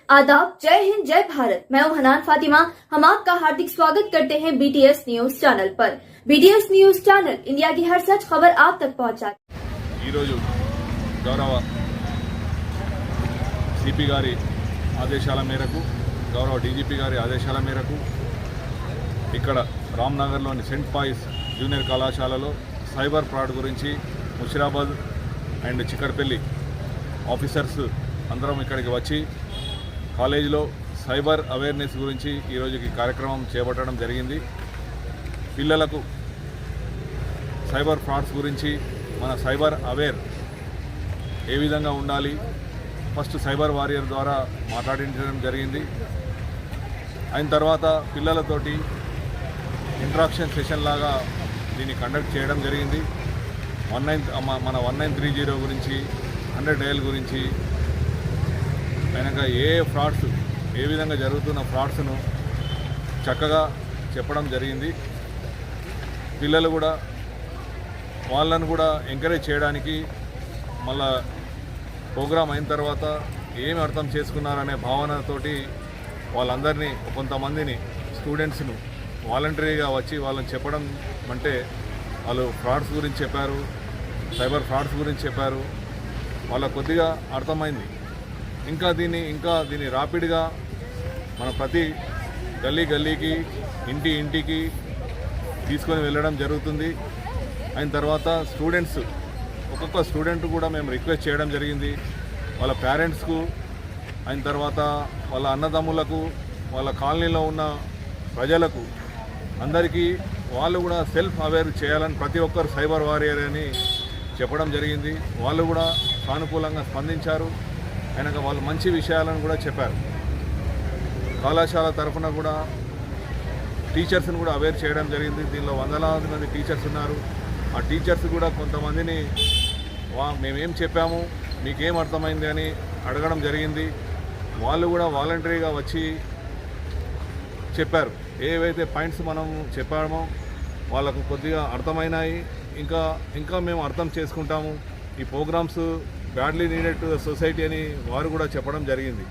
आदाब, जय हिंद, जय भारत। मैं हूं हनान फातिमा। हम आपका हार्दिक स्वागत करते हैं बीटीएस न्यूज चैनल पर। बीटीएस न्यूज चैनल इंडिया की हर सच खबर आप तक पहुंचाता है। गौरव सीपी गारी आदेशाల మేరకు గౌరవ డీజీపీ గారి ఆదేశాల మేరకు ఇక్కడ రామ్నగర్లోని సెంట్ పాయిస్ జూనియర్ కళాశాలలో సైబర్ ఫ్రాడ్ గురించి ముషిరాబాద్ అండ్ చిక్కడపల్లి ఆఫీసర్స్ అందరం ఇక్కడికి వచ్చి కాలేజీలో సైబర్ అవేర్నెస్ గురించి ఈరోజుకి కార్యక్రమం చేపట్టడం జరిగింది. పిల్లలకు సైబర్ ఫ్రాడ్స్ గురించి మన సైబర్ అవేర్ ఏ విధంగా ఉండాలి, ఫస్ట్ సైబర్ వారియర్ ద్వారా మాట్లాడించడం జరిగింది. అయిన తర్వాత పిల్లలతోటి ఇంటరాక్షన్ సెషన్ లాగా దీన్ని కండక్ట్ చేయడం జరిగింది. మన 1930 గురించి 100 డయల్ గురించి అయినాక ఫ్రాడ్స్ ఏ విధంగా జరుగుతున్న ఫ్రాడ్స్ను చక్కగా చెప్పడం జరిగింది. పిల్లలు కూడా వాళ్ళను కూడా ఎంకరేజ్ చేయడానికి మళ్ళా ప్రోగ్రాం అయిన తర్వాత ఏమి అర్థం చేసుకున్నారనే భావనతోటి వాళ్ళందరినీ కొంతమందిని స్టూడెంట్స్ను వాలంటరీగా వచ్చి వాళ్ళని చెప్పడం అంటే వాళ్ళు ఫ్రాడ్స్ గురించి చెప్పారు, సైబర్ ఫ్రాడ్స్ గురించి చెప్పారు. వాళ్ళకు కొద్దిగా అర్థమైంది. ఇంకా దీన్ని రాపిడ్గా మన ప్రతి గల్లీకి ఇంటికి తీసుకొని వెళ్ళడం జరుగుతుంది. అయిన తర్వాత స్టూడెంట్స్ ఒక్కొక్క స్టూడెంట్ కూడా మేము రిక్వెస్ట్ చేయడం జరిగింది. వాళ్ళ పేరెంట్స్కు, అయిన తర్వాత వాళ్ళ అన్నదమ్ములకు, వాళ్ళ కాలనీలో ఉన్న ప్రజలకు అందరికీ వాళ్ళు కూడా సెల్ఫ్ అవేర్ చేయాలని ప్రతి ఒక్కరు సైబర్ వారియర్ అని చెప్పడం జరిగింది. వాళ్ళు కూడా సానుకూలంగా స్పందించారు. అయినాక వాళ్ళు మంచి విషయాలను కూడా చెప్పారు. కళాశాల తరఫున కూడా టీచర్స్ని కూడా అవేర్ చేయడం జరిగింది. దీనిలో వందలాది మంది టీచర్స్ ఉన్నారు. ఆ టీచర్స్ కూడా కొంతమందిని మేమేం చెప్పాము, మీకేం అర్థమైంది అని అడగడం జరిగింది. వాళ్ళు కూడా వాలంటరీగా వచ్చి చెప్పారు. ఏవైతే పాయింట్స్ మనం చెప్పామో వాళ్ళకు కొద్దిగా అర్థమైనాయి. ఇంకా మేము అర్థం చేసుకుంటాము. ఈ programmes badly needed to the society అని వారు కూడా చెప్పడం జరిగింది.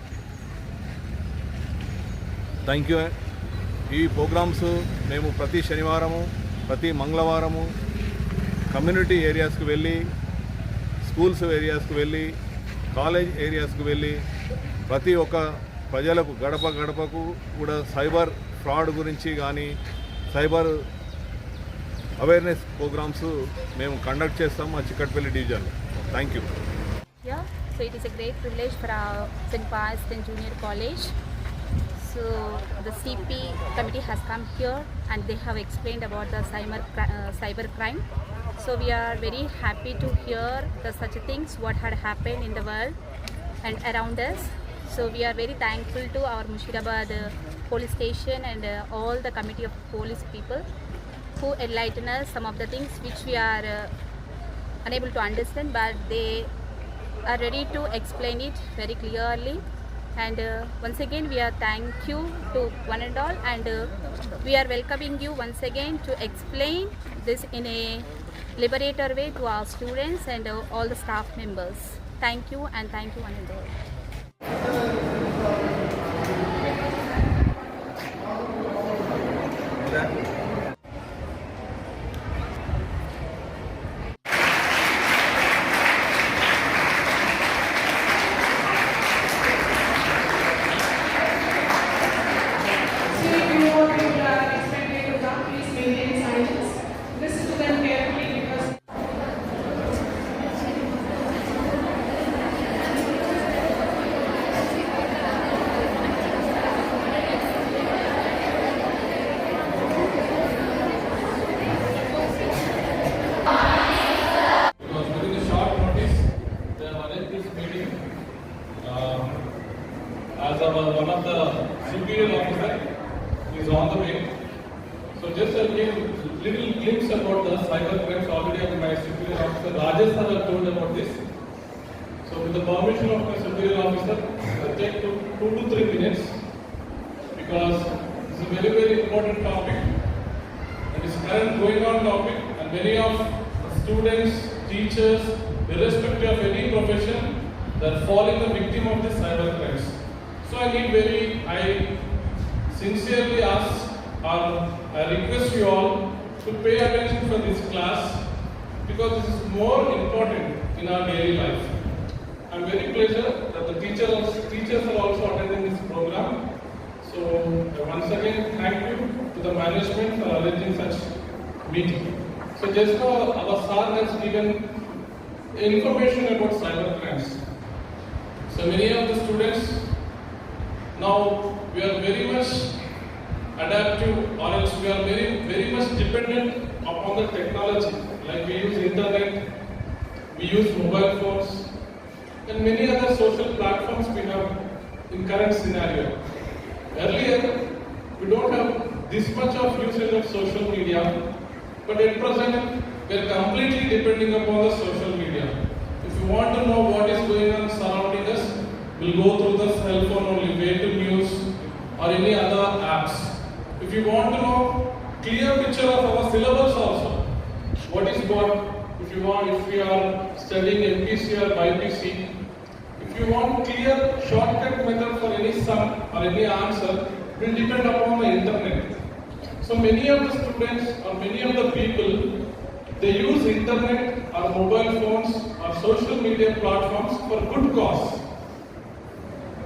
Thank you. ఈ ప్రోగ్రామ్స్ మేము ప్రతి శనివారము, ప్రతి మంగళవారము కమ్యూనిటీ ఏరియాస్కి వెళ్ళి, స్కూల్స్ ఏరియాస్కి వెళ్ళి, కాలేజ్ ఏరియాస్కి వెళ్ళి ప్రతి ఒక్క ప్రజలకు గడపకు కూడా సైబర్ ఫ్రాడ్ గురించి కానీ సైబర్ అవేర్నెస్ ప్రోగ్రామ్స్ మేము కండక్ట్ చేస్తాం మా చిక్కడపల్లి డివిజన్లో. Thank you. Yeah, so it is a great privilege for our St. Pius Junior College. So the CP committee has come here and they have explained about the cyber crime. So we are very happy to hear such things what had happened in the world and around us. So we are very thankful to our Mushirabad police station and all the committee of police people who enlighten us some of the things which we are unable to understand, but they are ready to explain it very clearly. And once again we are thank you to one and all, and we are welcoming you once again to explain this in a liberator way to our students and all the staff members. Thank you, and thank you one and all. As one of the superior officer is on the way. So just a little glimpse about the cyber crimes. Already my superior officer Rajesh has told about this. So with the permission of my superior officer, I'll take 2 to 3 minutes because it's a very important topic. It is current going on topic, and many of the students, teachers, irrespective of any profession, they are falling the victim of this cyber crimes. So I sincerely ask or I request you all to pay attention for this class because this is more important in our daily life. I am very pleased that the teachers are also attending this program. So once again, thank you to the management for arranging such meeting. So just now our sir has given information about cyber crimes. So many of the students now we are very much adaptive or else we are very much dependent upon the technology. Like we use internet, we use mobile phones and many other social platforms we have in current scenario. Earlier, we don't have this much of usage of social media, but at present, we are completely depending upon the social media. If you want to know what is going on surrounding us, we'll go through the cell phone only, way to news or any other apps. If you want to know clear picture of our syllabus also, what is what, if you are studying MPC or BPC, if you want clear shortcut method for any sum or any answer, will depend upon the internet. So many of the students or many of the people, they use internet or mobile phones or social media platforms for good cause.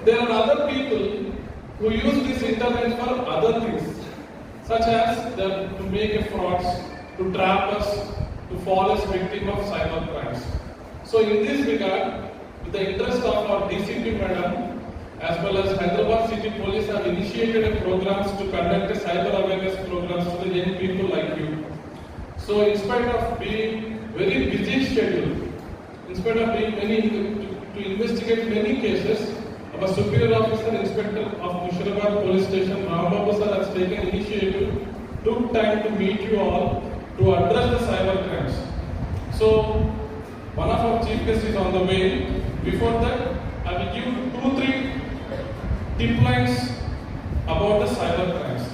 There are other people who use this internet for other things, such as to make frauds, to trap us, to fall as victim of cyber crimes. So in this regard, with the interest of our DCP Madam, as well as Hyderabad City Police have initiated programs to conduct a cyber awareness programs to the young people like you. So in spite of being very busy schedule, in spite of being to investigate many cases, our Superior Officer Inspector of Mushirabad Police Station, Rambabu sir, has taken initiative, took time to meet you all to address the cyber crimes. So one of our chief guests is on the way. Before that, I will give 2-3 tip lines about the cyber crimes.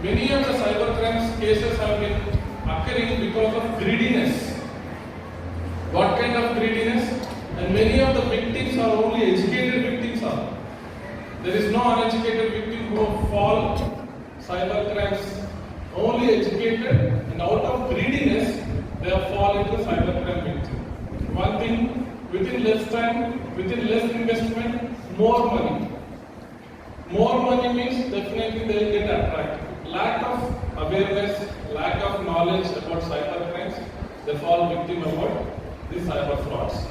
Many of the cyber crimes cases have been occurring because of greediness. What kind of greediness? And many of the victims are only educated victims are. There is no uneducated victim who fall cyber crimes. Only educated and out of greediness they have fallen into cyber crime victim. One thing, within less time, within less investment, more money. More money means definitely they will get attracted. Lack of awareness, lack of knowledge about cyber crimes, they fall victim about these cyber frauds.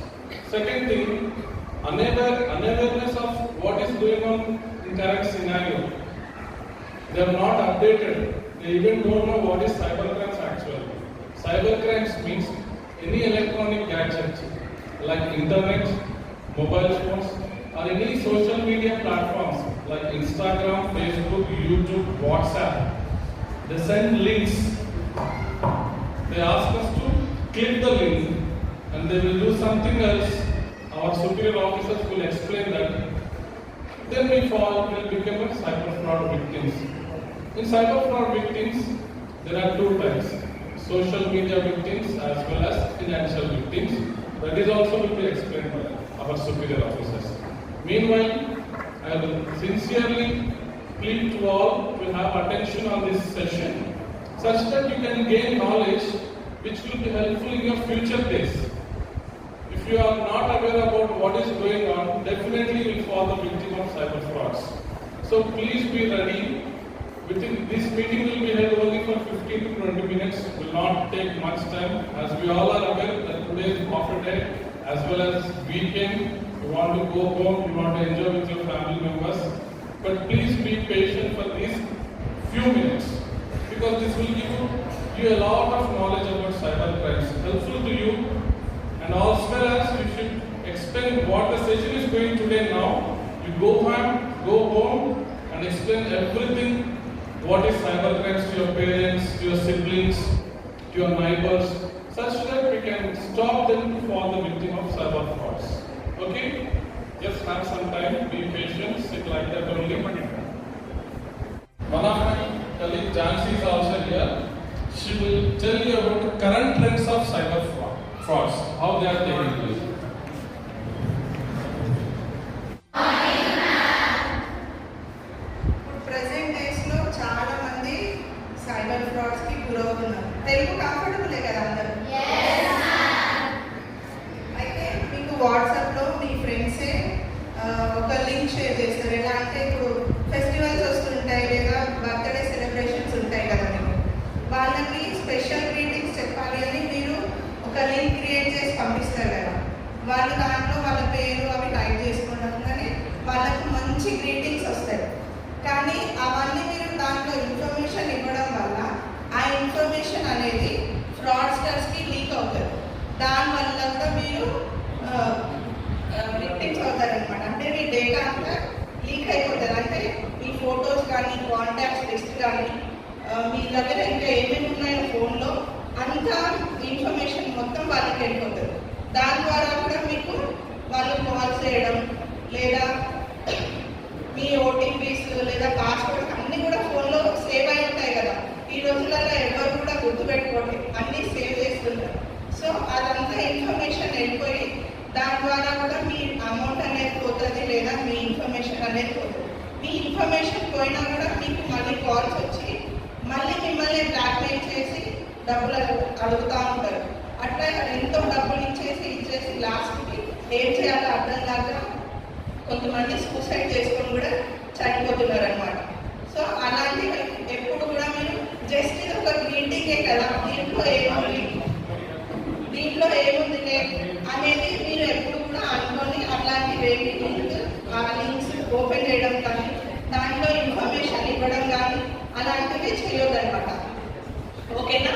Second thing, unawareness of what is going on in current scenario. They are not updated. They even don't know what is cyber crimes actually. Cyber crimes means any electronic gadget like internet, mobile phones, or any social media platforms like Instagram, Facebook, YouTube, WhatsApp. They send links. They ask us to click the link and they will do something else. Our superior officers will explain that. Then we will become a cyber fraud victims. In cyber fraud victims, there are two types. Social media victims as well as financial victims. That is also will be explained by our superior officers. Meanwhile, I will sincerely plead to all to have attention on this session such that you can gain knowledge which will be helpful in your future days. If you are not aware about what is going on, definitely you will fall the victim of cyber frauds. So please be ready. This meeting will be held only for 15 to 20 minutes. It will not take much time. As we all are aware that today is off day as well as weekend. You want to go home, you want to enjoy with your family members. But please be patient for these few minutes because this will give you a lot of knowledge about cyber crimes, helpful to you, and as well as you should explain what the session is going today now. You go home and explain everything. What is cyber crimes to your parents, to your siblings, to your neighbors, such that we can stop them to fall the victim of cyber frauds. Okay? Just have some time, be patient, sit like that only. One of my colleagues, Jansi, is also here. She will tell you about the current trends of cyber frauds, how they are taking place. గురవుతున్నారు. తెలుగు కంఫర్టబులే కదా అందరూ? అయితే మీకు వాట్సాప్లో మీ ఫ్రెండ్సే ఒక link share చేస్తారు. ఎలా అంటే ఇప్పుడు ఫెస్టివల్స్ వస్తుంటాయి లేదా బర్త్డే సెలబ్రేషన్స్ ఉంటాయి కదా, మీకు వాళ్ళకి స్పెషల్ గ్రీటింగ్స్ చెప్పాలి అని మీరు ఒక లింక్ క్రియేట్ చేసి పంపిస్తారు కదా. వాళ్ళు దాంట్లో వాళ్ళ పేరు అవి టైప్ చేసుకోవడంగానే వాళ్ళకు మంచి గ్రీటింగ్స్ వస్తాయి. కానీ అవన్నీ మీరు దాంట్లో ఇన్ఫర్మేషన్ ఇవ్వడం వల్ల ఆ ఇన్ఫర్మేషన్ అనేది ఫ్రాడ్స్టర్స్కి లీక్ అవుతుంది. దానివల్ల కూడా మీరు విక్టిమ్స్ అవుతారనమాట. అంటే మీ డేటా అంతా లీక్ అయిపోతుంది. అంటే మీ ఫొటోస్ కానీ కాంటాక్ట్స్ లిస్ట్ కానీ మీ దగ్గర ఇంకా ఏమేమి ఉన్నాయో ఫోన్లో అంతా ఇన్ఫర్మేషన్ మొత్తం వాళ్ళకి వెళ్ళిపోతుంది. దాని ద్వారా కూడా మీకు వాళ్ళు కాల్ చేయడం లేదా మీ ఓటీపీస్ లేదా పాస్వర్డ్స్ అన్నీ కూడా ఫోన్లో సేవ్ అయి ఉంటాయి కదా. ఈ రోజులలో ఎవరు కూడా గుర్తుపెట్టుకోండి, అన్నీ సేవ్ చేస్తుంటారు. సో అదంతా ఇన్ఫర్మేషన్ వెళ్ళిపోయి దాని ద్వారా కూడా మీ అమౌంట్ అనేది పోతుంది లేదా మీ ఇన్ఫర్మేషన్ అనేది పోతుంది. మీ ఇన్ఫర్మేషన్ పోయినా కూడా మీకు మళ్ళీ కాల్స్ వచ్చి మళ్ళీ మిమ్మల్ని బ్లాక్మెయిల్ చేసి డబ్బులు అడుగుతూ ఉంటారు. అట్లా ఎంతో డబ్బులు ఇచ్చేసి లాస్ట్కి ఏం చేయాలో అర్థం కాక కొంతమంది సూసైడ్ చేసుకొని కూడా చనిపోతున్నారు అనమాట. సో అలాంటివి ఎప్పుడు కూడా మీరు జస్ట్ ఇది ఒక గ్రీటింగే కదా, దీంట్లో ఏముంది అనేది మీరు ఎప్పుడు కూడా అనుకొని అట్లాంటివి ఆ లింక్స్ ఓపెన్ చేయడం కానీ దాంట్లో ఇన్ఫర్మేషన్ ఇవ్వడం కానీ అలాంటివి చేయొద్దు అనమాట. ఓకేనా?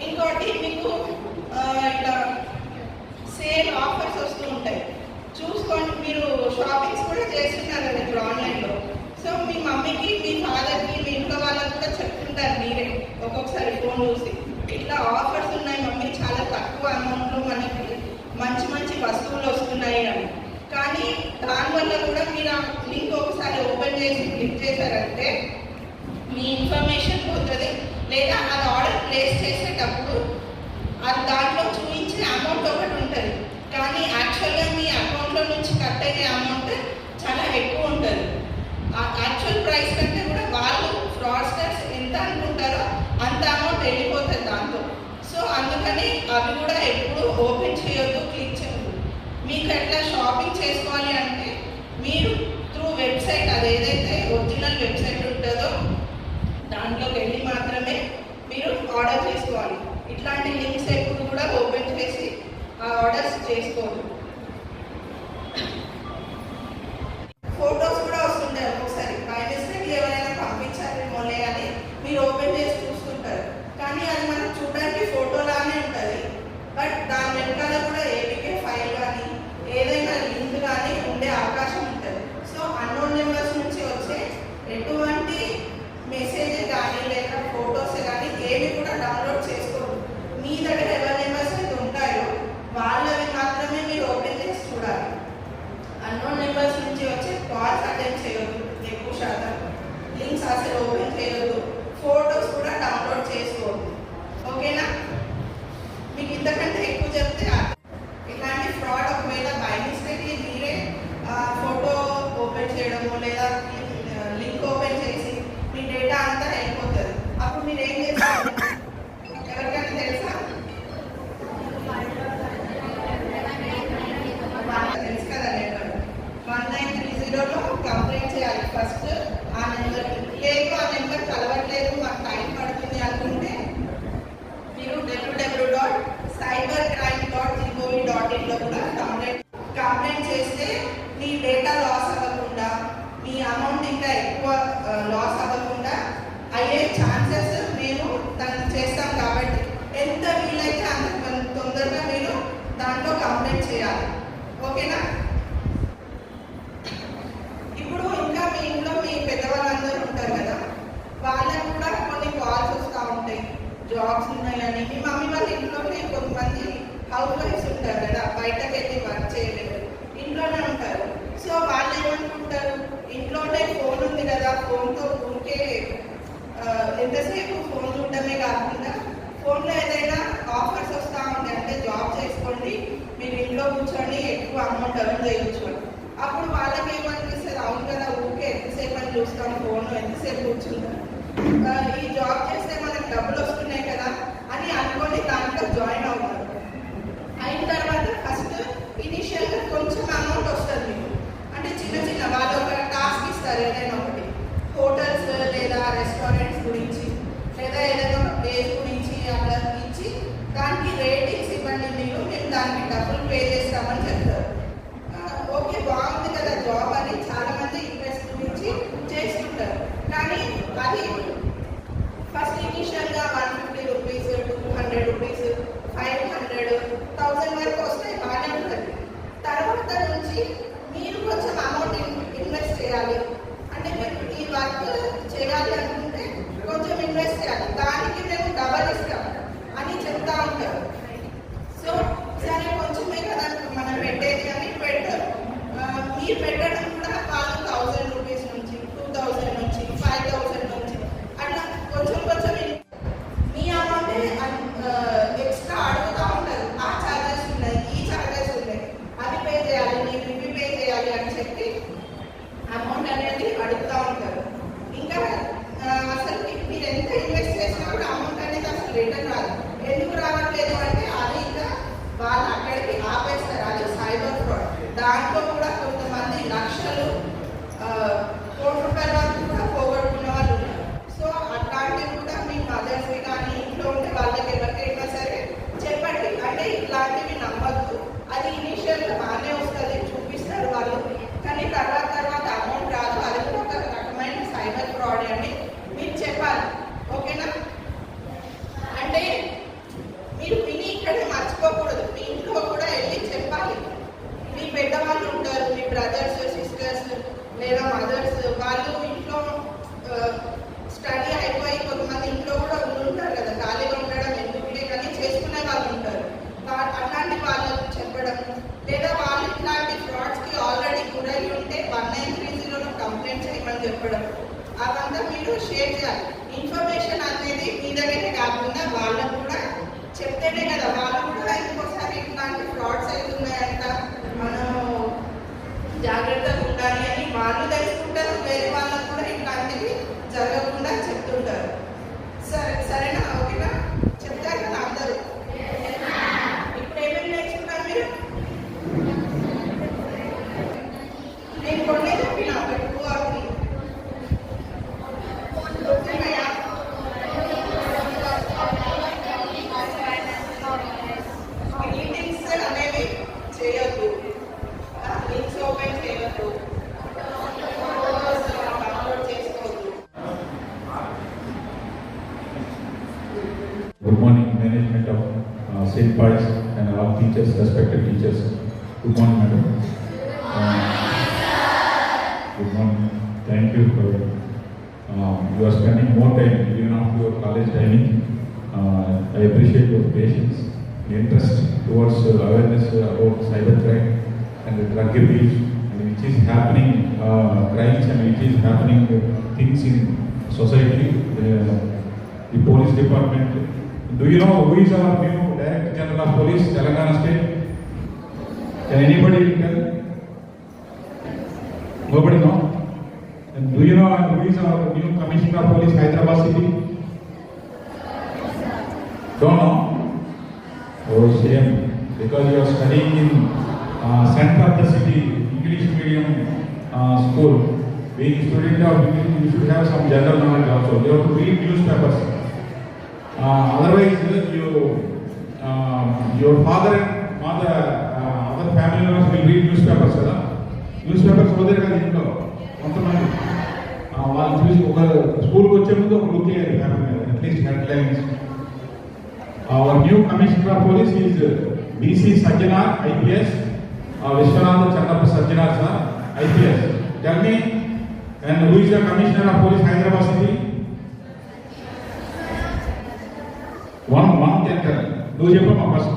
ఇంకోటి మీకు ఇట్లా సేల్ ఆఫర్స్ వస్తూ ఉంటాయి, చూసుకోండి. మీరు షాపింగ్స్ కూడా చేస్తున్నారు కదా ఇప్పుడు ఆన్లైన్లో. సో మీ మమ్మీకి మీ ఫాదర్కి మీ ఇంట్లో వాళ్ళకి కూడా చెప్తుంటారు మీరే ఒక్కొక్కసారి ఫోన్ చూసి, ఇట్లా ఆఫర్స్ ఉన్నాయి మమ్మీ, చాలా తక్కువ అమౌంట్లో మనకి మంచి మంచి వస్తువులు వస్తున్నాయి అని. కానీ దానివల్ల కూడా మీరు ఆ లింక్ ఒకసారి ఓపెన్ చేసి క్లిక్ చేశారంటే మీ ఇన్ఫర్మేషన్ పోతుంది. లేదా అది ఆర్డర్ ప్లేస్ చేసేటప్పుడు అది దాంట్లో చూపించే అమౌంట్ ఒకటి ఉంటుంది, కానీ యాక్చువల్గా మీ అకౌంట్లో నుంచి కట్ అయ్యే అమౌంట్ చాలా ఎక్కువ ఉంటుంది. ఆ యాక్చువల్ ప్రైస్ కంటే కూడా వాళ్ళు ఫ్రాడ్స్టర్స్ ఎంత అనుకుంటారో అంత అమౌంట్ వెళ్ళిపోతుంది దాంతో. సో అందుకని అవి కూడా ఎప్పుడు ఓపెన్ చేయొద్దు, క్లిక్ చేయొద్దు. మీకు ఎట్లా షాపింగ్ చేసుకోవాలి అంటే మీరు త్రూ వెబ్సైట్, అది ఏదైతే ఒరిజినల్ వెబ్సైట్ ఉంటుందో దాంట్లోకి వెళ్ళి మాత్రమే మీరు ఆర్డర్ చేసుకోవాలి. ఇట్లాంటి లింక్స్ ఎప్పుడు కూడా ఓపెన్ చేసి ఆ ఆర్డర్స్ చేసుకోవద్దు. ఫొటోస్ కూడా వస్తుంటాయి ఒక్కొక్కసారి, బై మిస్టేక్ ఎవరైనా పంపించారేమోలే అని మీరు ఓపెన్ చేసి చూస్తుంటారు. కానీ అది మనం చూడడానికి ఫోటోలానే ఉంటుంది, బట్ దాని వెనకాల కూడా ఏపీకే ఫైల్ కానీ ఏదైనా లింక్ కానీ ఉండే అవకాశం ఉంటుంది. సో అన్నోన్ నెంబర్స్ నుంచి వచ్చే ఎటువంటి మెసేజ్ కానీ లేదా ఫొటోస్ కానీ ఏమి కూడా డౌన్లోడ్ చేసుకోండి. మీ దగ్గర ఎవరి నెంబర్స్ అయితే ఉంటాయో వాళ్ళవి మాత్రమే మీరు ఓపెన్ చేసి చూడాలి. అన్నోన్ నెంబర్స్ నుంచి వచ్చే కాల్స్ అటెండ్ చేయొద్దు, ఎక్కువ శాతం లింక్స్ అసలు ఓపెన్ చేయొద్దు, ఫొటోస్ కూడా డౌన్లోడ్ చేసుకోవద్దు. ఓకేనా? మీకు ఇంతకంటే ఎక్కువ చెప్తే ఇట్లాంటి ఫ్రాడ్ ఒకవేళ బై మిస్టేక్ మీరే ఫోటో ఓపెన్ చేయడము లేదా లింక్ ఓపెన్ చేసి మీ డేటా అంతా వెళ్ళిపోతుంది. అప్పుడు మీరు ఏం చేస్తారు ఎవరికైనా తెలుసా? తెలుసు కదా, నెంబర్ 1930లో కంప్లైంట్ చేయాలి ఫస్ట్ ఆ నెంబర్కి. లేదు ఆ నెంబర్ కలవట్లేదు, మాకు టైం పడుతుంది అనుకుంటే మీరు www.cybercrime.gov.in కూడా కంప్లైంట్ చేస్తే మీ డేటా లాస్ అవ్వకుండా, మీ అమౌంట్ ఇంకా ఎక్కువ లాస్ అవ్వకుండా అయ్యే ఛాన్సెస్ మేము దాన్ని చేస్తాం. కాబట్టి ఎంత వీలైతే అంత తొందరగా మీరు దాంట్లో కంప్లైంట్ చేయాలి. ఓకేనా? ఇప్పుడు ఇంకా మీ ఇంట్లో మీ పెద్దవాళ్ళందరూ ఉంటారు కదా, వాళ్ళకు కూడా కొన్ని కాల్స్ వస్తూ ఉంటాయి, జాబ్స్ ఉన్నాయని. మీ మమ్మీ వాళ్ళ ఇంట్లోనే కొంతమంది హౌస్ వైఫ్స్ ఉంటారు కదా, బయటకు వెళ్ళి వర్క్ చేయలేరు, ఇంట్లోనే ఉంటారు. సో వాళ్ళు ఏమనుకుంటారు, ఇంట్లోనే ఫోన్ ఉంది కదా, ఫోన్తో ఊరికే ఎంతసేపు ఫోన్ చూడటమే కాకుండా ఫోన్లో ఏదైనా ఆఫర్స్ వస్తూ ఉంటాయి, అంటే జాబ్ చేసుకోండి మీరు ఇంట్లో కూర్చొని ఎక్కువ అమౌంట్ ఎర్న్ చేయొచ్చు అని. అప్పుడు వాళ్ళకి ఏమనిపిస్తుంది, అవును కదా ఊరికే ఎంతసేపు అని చూస్తాం ఫోన్, ఎంతసేపు కూర్చుంటాం, ఈ జాబ్ చేస్తే మనకు డబ్బులు వస్తున్నాయి చేయాలి అనుకుంటే కొంచెం ఇన్వెస్ట్ చేయాలి, దానికి మేము డబల్ ఇస్తాం అని చెప్తా ఉంటారు. సో సరే కొంచెమే కదా మనం పెట్టేది అని పెట్టారు. మీరు పెట్టడం కూడా వాళ్ళు 1000 రూపీస్ నుంచి 2000 నుంచి 5000 నుంచి అట్లా కొంచెం కొంచెం మీ అమౌంటే ఎక్స్ట్రా అడుగుతూ ఉంటారు. ఆ ఛార్జెస్ ఉన్నాయి, ఈ ఛార్జెస్ ఉన్నాయి, అది పే చేయాలి, మీరు ఇవి పే చేయాలి అని చెప్పి అమౌంట్ అనేది అడుగుతూ ఉంటారు. ఇంకా అసలు మీరు ఎంత ఇన్వెస్ట్ చేసినా కూడా అమౌంట్ అనేది అసలు రిటర్న్ రాదు. ఎందుకు రావట్లేదు అంటే అది ఇంకా వాళ్ళు అక్కడికి ఆపేస్తారు. అది సైబర్ ఫ్రాడ్. దాంట్లో కూడా కొంతమంది లక్షలు కోటి రూపాయల వరకు కూడా పోగొట్టుకున్న వాళ్ళు ఉన్నారు. సో అట్లాంటివి కూడా మీ మదర్స్కి కానీ ఇంట్లో ఉంటే వాళ్ళకి ఎవరికైనా సరే చెప్పండి. అంటే ఇట్లాంటివి నమ్మద్దు. అది ఇనీషియల్గా బాగానే వస్తుంది, చూపిస్తారు వాళ్ళు, కానీ తర్వాత అమౌంట్ రాదు. అది కూడా ఒక రకమైన సైబర్ ఫ్రాడ్ అని మీరు చెప్పాలి. ఓకేనా? అంటే మీరు విని ఇక్కడే మర్చిపోకూడదు, మీ ఇంట్లో కూడా వెళ్ళి చెప్పాలి. మీ పెద్దవాళ్ళు ఉంటారు, మీ బ్రదర్స్ సిస్టర్స్ లేదా మదర్స్, వాళ్ళు ఇంట్లో స్టడీ అయిపోయి కొంతమంది ఇంట్లో కూడా ఉంటారు కదా, ఖాళీగా ఉండడం ఎందుకులే కానీ చేసుకునే వాళ్ళు ఉంటారు. అట్లాంటి వాళ్ళకు చెప్పడం, లేదా వాళ్ళు ఇట్లాంటి ఫ్రాడ్స్కి ఆల్రెడీ గురై ఉంటే 1930లో కంప్లైంట్ చేయమని చెప్పడం, అదంతా మీరు షేర్ చేయాలి. ఇన్ఫర్మేషన్ అనేది మీ దగ్గరే కాకుండా వాళ్ళకు కూడా చెప్తేనే కదా వాళ్ళు కూడా ఇంకోసారి ఇట్లాంటి ఫ్రాడ్స్ అవుతున్నాయంట, మనం జాగ్రత్తగా ఉండాలి అని వాళ్ళు తెలుసుకుంటారు. వేరే వాళ్ళకు కూడా ఇట్లాంటివి జరగకుండా చెప్తుంటారు. సరేనా? ఓకేనా? చెప్తారు కదా అందరూ. ఇప్పుడు ఏమేమి నేర్చుకున్నారు మీరు? నేను కొన్నే చెప్పిన ఒక 2 or 3 మీటింగ్స్ అనేవి చేయొద్దు, లింక్స్ ఓపెన్ చేయొద్దు, డౌన్లోడ్ చేసుకోవద్దు. Good morning, management of St. Pius and all teachers, respected teachers. Good morning, madam. Good morning. Thank you for you are spending more time even after your college timing. I appreciate your patience, interest towards awareness about cybercrime and the drug abuse, and which is happening crimes and which is happening things in society. The police department. Do you know who is our new Director General of Police, Telangana State? Can anybody tell? Nobody know? And do you know who is our new Commissioner of Police, Hyderabad City? Don't know? Oh, shame. Because you are studying in center of the city, English medium school. Being a student of English, you should have some general knowledge also. You have to read newspapers. Otherwise, your father and mother, other family members will read newspapers. Newspapers over there ఇంట్లో కొంతమంది వాళ్ళు చూసి ఒక స్కూల్కి వచ్చే ముందు ఒక look అయ్యారు at least headlines. Our new commissioner of police is BC Sajjanar, IPS. Vishwanath Chandappa Sajjanar sir, IPS. Tell me, and who is the Commissioner of Police, Hyderabad City? One can tell. Do you know first?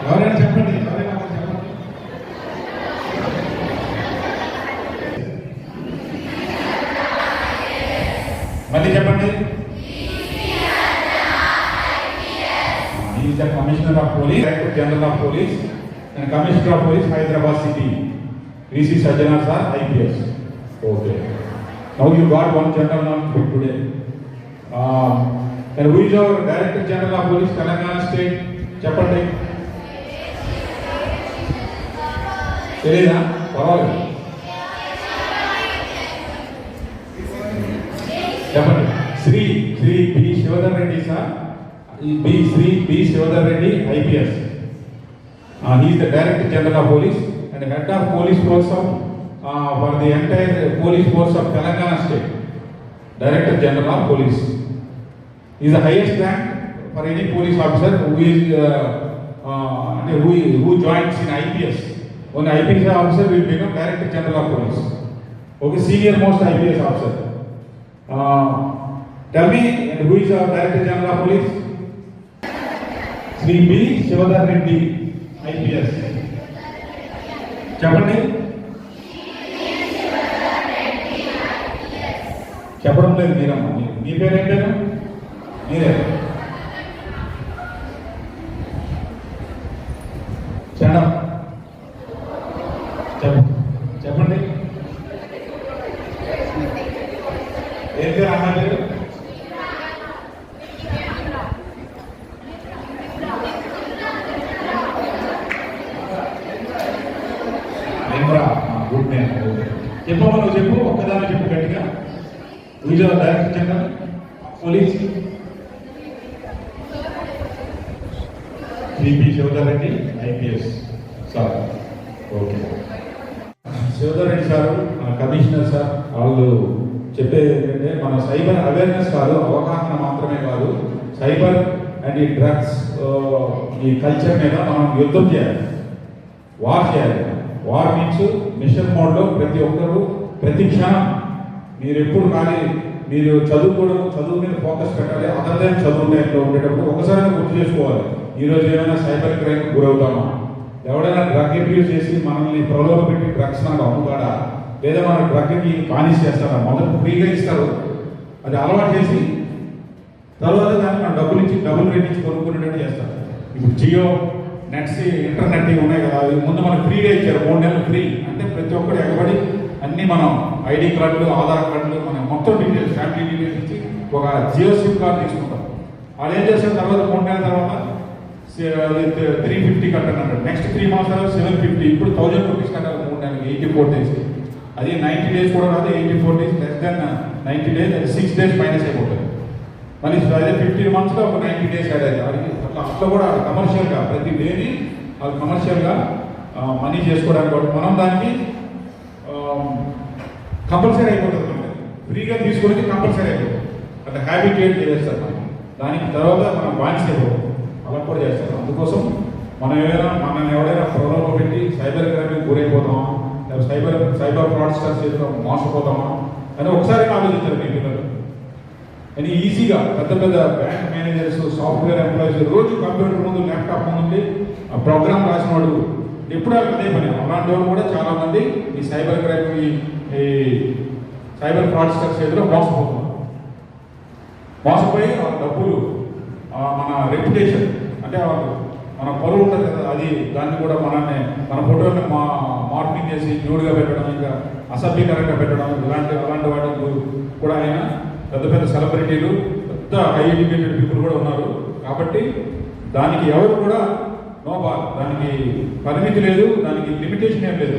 ఎవరైనా చెప్పండి, ఎవరైనా చెప్పండి. మళ్ళీ చెప్పండి. He is the Commissioner of Police, Director General of Police, and Commissioner of Police, Hyderabad City. BC Sajjanar sir, IPS. Okay. Now you got one general knowledge today. And who is our Director General of Police, Telangana State? చెప్పండి. తెలీదా? పర్వాలేదు. చెప్పండి. Shri B. Shivadhar Reddy sir. Sri B. Shivadhar Reddy, IPS. He is the Director General of Police and Head of Police Force of for the entire Police Force of Telangana State. Director General of Police. He is the highest rank for any police officer who joins in IPS. One IPS officer will become Director General of Police. Okay, senior most IPS officer. Tell me, and who is our Director General of Police? Sri B. Shivadhar Reddy, IPS. చెప్పండి. చెప్పడం లేదు మీరమ్మా. మీ పేరేంటారు? మీరే చండం చెప్పండి. ఏం పేరు అన్న పేరు? Good name. చెప్పమ్మా, నువ్వు చెప్పు, ఒక్కదాన్ని చెప్పు గట్టిగా. Vijayawada director general police Shri Shivadhar Reddy IPS sir. Okay, Shivadhar Reddy sir, commissioner sir, వాళ్ళు చెప్పేది ఏంటంటే మన సైబర్ అవేర్నెస్ కాదు, అవగాహన మాత్రమే కాదు, సైబర్ అండ్ ఈ డ్రగ్స్ ఈ కల్చర్ మీద మనం యుద్ధం చేయాలి, వార్ చేయాలి. వార్ మీన్స్ మిషన్ మోడ్లో ప్రతి ఒక్కరూ ప్రతి క్షణం మీరు ఎప్పుడు కానీ మీరు చదువు మీద ఫోకస్ పెట్టాలి. అదర్ దాన్ చదువు టైంలో ఉండేటప్పుడు ఒకసారి గుర్తు చేసుకోవాలి, ఈరోజు ఏమైనా సైబర్ క్రైమ్ గురవుతామా, ఎవడైనా డ్రగ్ అబ్యూస్ చేసి మనల్ని ప్రలోభ పెట్టి డ్రగ్స్ నాకు అమ్ముతాడా, లేదా మన డ్రగ్కి బానిస చేస్తారా, మొదట ఫ్రీగా ఇస్తారు, అది అలవాటు చేసి తర్వాత దాన్ని మనం డబ్బులు ఇచ్చి డబ్బులు రేట్ ఇచ్చి కొనుక్కునేటట్టు చేస్తారు. ఇప్పుడు జియో నెట్స్ ఇంటర్నెట్ ఇవి ఉన్నాయి కదా, అవి ముందు మనకు ఫ్రీగా ఇచ్చారు, 3 నెలలు ఫ్రీ. అంటే ప్రతి ఒక్కరు ఎగబడి అన్నీ మనం ఐడి కార్డులు, ఆధార్ కార్డులు, మన మొత్తం డీటెయిల్స్, ఫ్యామిలీ డీటెయిల్స్ ఇచ్చి ఒక జియో సిమ్ కార్డు తీసుకుంటాం. వాళ్ళు ఏం చేస్తారు, తర్వాత 3 నెలల తర్వాత 350 కట్టండి, నెక్స్ట్ 3 months తర్వాత 750, ఇప్పుడు 1000 రూపీస్ కట్టాలి 3 నెలలు, 84 days. అది 90 days కూడా కాదు, 84 days, లెస్ దాన్ 90 days, అది 6 days మైనస్ అయిపోతుంది. మళ్ళీ అదే 15 monthsలో ఒక 90 days యాడ్ అయ్యాయి. అట్లా కూడా కమర్షియల్గా ప్రతి డేని వాళ్ళు కమర్షియల్గా మనీ చేసుకోవడానికి కూడా మనం దానికి కంపల్సరీ అయిపోతుంది. ఫ్రీగా తీసుకునేది కంపల్సరీ అయిపోతుంది, అట్లా హ్యాబిటేట్ చేస్తారు మనం. దానికి తర్వాత మనం బానిస అయిపోతాం, అలా కూడా చేస్తారు. అందుకోసం మనల్ని ఎవరైనా ప్రలోభ పెట్టి సైబర్ క్రైమ్కి గురైపోతామా, లేదా సైబర్ ఫ్రాడ్స్టర్స్ చేతిలో మోసపోతామా అని ఒకసారి ఆలోచించారు మీ పిల్లలు. అని ఈజీగా పెద్ద బ్యాంక్ మేనేజర్స్, సాఫ్ట్వేర్ ఎంప్లాయీస్ రోజు కంప్యూటర్ ముందు, ల్యాప్టాప్ ముందు ఆ ప్రోగ్రామ్ రాసిన వాడు ఎప్పుడు అదే పని. అలాంటి వాళ్ళు కూడా చాలామంది ఈ సైబర్ క్రైమ్, ఈ సైబర్ ఫ్రాడ్స్టర్స్ చేతిలో మోసపోయి ఆ డబ్బులు, మన రెప్యుటేషన్ అంటే మన పరువు ఉంటుంది కదా, అది దాన్ని కూడా మన ఫోటోని మార్పింగ్ చేసి న్యూడ్గా పెట్టడం, ఇంకా అసభ్యకరంగా పెట్టడం, అలాంటి వాటికి కూడా ఆయన పెద్ద సెలబ్రిటీలు, పెద్ద హై ఎడ్యుకేటెడ్ పీపుల్ కూడా ఉన్నారు. కాబట్టి దానికి ఎవరు కూడా దానికి పరిమితి లేదు, దానికి లిమిటేషన్ ఏం లేదు.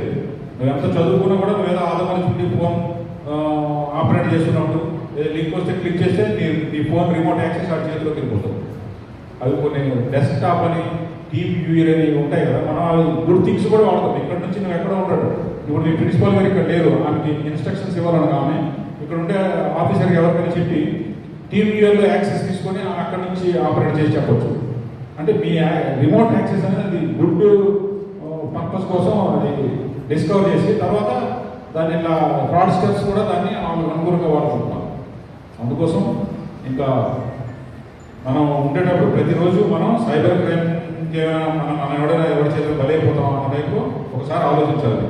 నువ్వు ఎంత చదువుకున్నా కూడా నువ్వు ఏదో ఆదమర్చుకుంటే ఫోన్ ఆపరేట్ చేస్తున్నప్పుడు లింక్ వస్తే క్లిక్ చేస్తే నీ ఫోన్ రిమోట్ యాక్సెస్ ఆ చేతిలోకి వెళ్ళిపోతుంది. అవి కొన్ని డెస్క్టాప్ అని, టీమ్ వ్యూయర్ అని ఉంటాయి కదా, మనం గుడ్ థింగ్స్ కూడా వాడతాం. ఇక్కడ నుంచి నువ్వు ఎక్కడ ఉంటాడు, ఇప్పుడు నీ ప్రిన్సిపల్ గారు ఇక్కడ లేరు, ఆమెకి ఇన్స్ట్రక్షన్స్ ఇవ్వాలన్నా ఆమె ఇక్కడ ఉండే ఆఫీసర్కి ఎవరికైనా చెప్పి టీమ్ వ్యూయర్లో యాక్సెస్ తీసుకొని అక్కడ నుంచి ఆపరేట్ చేసి చెప్పొచ్చు. అంటే మీ రిమోట్ యాక్సెస్ అనేది గుడ్ పర్పస్ కోసం అది డిస్కవర్ చేసి తర్వాత దాన్ని ఇలా ఫ్రాడ్స్టర్స్ కూడా దాన్ని అనుకూలంగా వాడుకుంటున్నాం. అందుకోసం ఇంకా మనం ఉండేటప్పుడు ప్రతిరోజు మనం సైబర్ క్రైమ్ మనం ఎవరి చేతిలో బలైపోతాం అన్న టైపు ఒకసారి ఆలోచించాలి.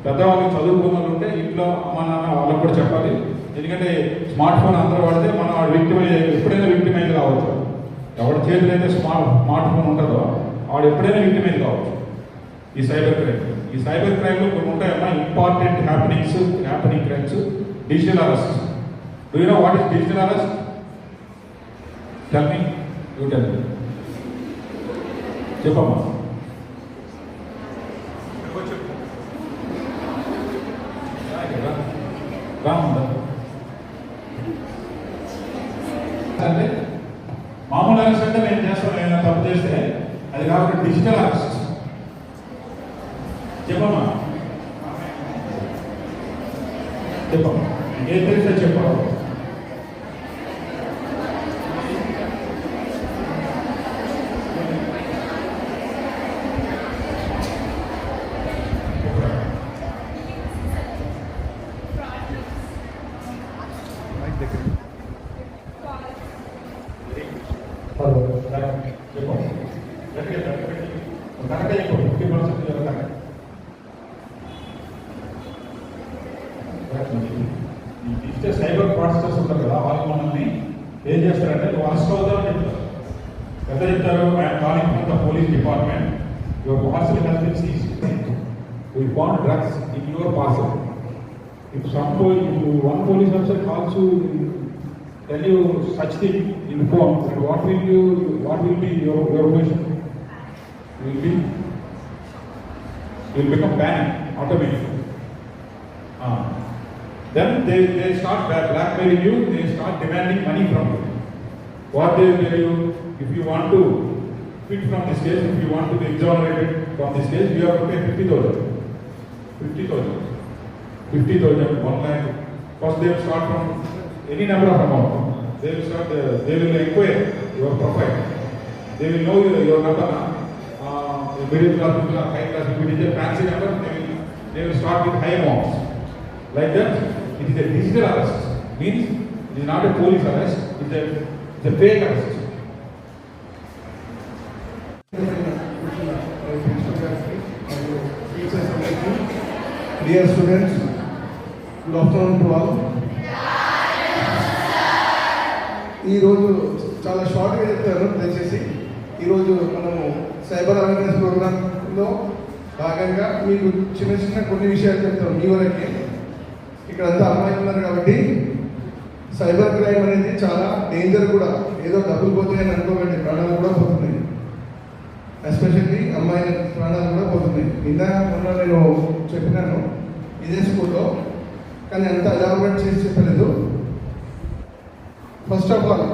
పెద్దవాళ్ళకి చదువుకున్న వాళ్ళు ఉంటే ఇంట్లో అమ్మ నాన్న వాళ్ళకి కూడా చెప్పాలి. ఎందుకంటే స్మార్ట్ ఫోన్ అందరూ వాడితే మనం ఎప్పుడైనా విక్టిమైజ్ కావచ్చు. ఎవరి చేతిలో అయితే స్మార్ట్ ఫోన్ ఉంటుందో వాడు ఎప్పుడైనా విక్టిమైజ్ కావచ్చు ఈ సైబర్ క్రైమ్లో కొన్ని ఉంటాయమ్మా, important happening crimes, digital arrest. Do you know what is digital arrest? Tell me, you tell me, చెప్పమ్మా. అంటే మామూలు అరెస్ట్ అంటే నేను చేస్తాను, ఏమైనా తప్పు చేస్తే అది కాబట్టి డిజిటల్ అరెస్ట్. చెప్పమ్మా ఏం తెలిస్తే చెప్పాలి. ఇస్తే సైబర్ ప్రాసెసర్స్ ఉంటారు కదా, వాళ్ళు మనల్ని ఏం చేస్తారంటే నువ్వు అరెస్ట్ అవుతారని చెప్తారు. ఎంత చెప్తారు? I'm calling from the police department, your parcel has been seized. We found drugs in your parcel. If one police officer calls you, tell you such thing in phone, and what will be your question? You will become panic automatically. Then they start blackmailing you. They start demanding money from you. What they will tell you? If you want to quit from this case, if you want to be exonerated from this case, you have to pay 50,000. 50,000, 1 lakh. First they will start from any number of amount. They will inquire your profile. They will know your number. Middle class people or high class people, it is a fancy number. They will start with high amounts. Like that, it is a digital arrest. Means it is not a police arrest. It's a fake arrest. Dear students, good afternoon to all. ఈరోజు చాలా షార్ట్గా చెప్తాను దయచేసి. ఈరోజు మనము cyber awareness ప్రోగ్రాంలో భాగంగా మీకు చిన్న చిన్న కొన్ని విషయాలు చెప్తాం మీ వరకే. ఇక్కడ అంతా అమ్మాయిలు ఉన్నారు కాబట్టి సైబర్ క్రైమ్ అనేది చాలా డేంజర్ కూడా. ఏదో డబ్బులు పోతాయని అనుకోకండి, ప్రాణాలు కూడా పోతున్నాయి. ఎస్పెషల్లీ అమ్మాయిల ప్రాణాలు కూడా పోతున్నాయి. మొన్న నేను చెప్పినాను ఇదే స్కూల్లో, కానీ అంత ఎలాబరేట్ చేసి చెప్పలేదు. ఫస్ట్ ఆఫ్ ఆల్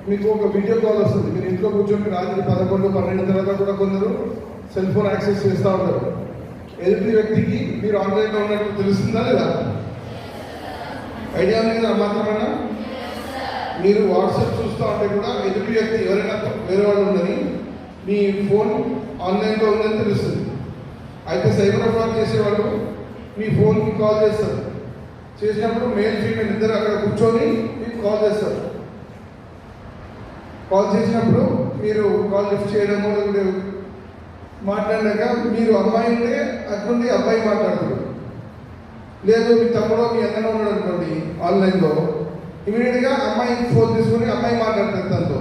మీకు ఒక వీడియో కాల్ వస్తుంది. మీరు ఇంట్లో కూర్చొని రాత్రి 11, 12 తర్వాత కూడా కొందరు సెల్ ఫోన్ యాక్సెస్ చేస్తూ ఉంటారు. ఎదుటి వ్యక్తికి మీరు ఆన్లైన్లో ఉన్నట్టు తెలుస్తుందా లేదా? ఐడియా ఉంది కదా మాత్రమేనా? మీరు వాట్సాప్ చూస్తూ ఉంటే కూడా ఎదుటి వ్యక్తి ఎవరైనా వేరే వాళ్ళు ఉందని మీ ఫోన్ ఆన్లైన్లో ఉందని తెలుస్తుంది. అయితే సైబర్ అటాక్ చేసేవాళ్ళు మీ ఫోన్కి కాల్ చేస్తారు. చేసినప్పుడు మేల్ ఫీమేల్ ఇద్దరు అక్కడ కూర్చొని మీకు కాల్ చేస్తారు. కాల్ చేసినప్పుడు మీరు కాల్ లిఫ్ట్ చేయడము మాట్లాడినాక మీరు అమ్మాయి ఉంటే అట్నుండి అబ్బాయి మాట్లాడతారు. లేదు మీ తమ్ముడో మీ అన్నలో ఉన్నాడు అనుకోండి ఆన్లైన్లో, ఇమీడియట్గా అమ్మాయి ఫోన్ తీసుకొని అమ్మాయి మాట్లాడతారు తనతో.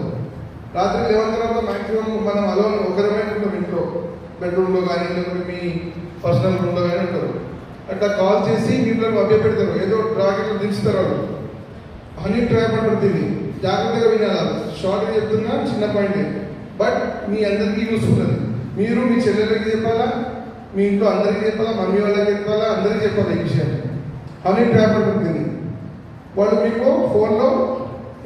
రాత్రి 11 తర్వాత మ్యాక్సిమం మనం అలోన్ ఒకరమే ఉంటాం ఇంట్లో, బెడ్రూమ్లో కానీ లేకపోతే మీ పర్సనల్ రూమ్లో కానీ ఉంటారు. అట్లా కాల్ చేసి మిమ్మల్ని మభ్య పెడతారు, ఏదో రాకెట్లు దించుతారు. వాళ్ళు హనీ ట్రాప్ అంటారు. దీన్ని జాగ్రత్తగా వినాలి. షార్ట్గా చెప్తున్నా, చిన్న పాయింట్, బట్ మీ అందరికీ యూస్ఫుల్. అది మీరు మీ చెల్లెలకి చెప్పాలా, మీ ఇంట్లో అందరికీ చెప్పాలా, మమ్మీ వాళ్ళకి చెప్పాలా, అందరికీ చెప్పాలి ఈ విషయాన్ని. హనీ ట్రాప్ అంటుంది. వాళ్ళు మీకు ఫోన్లో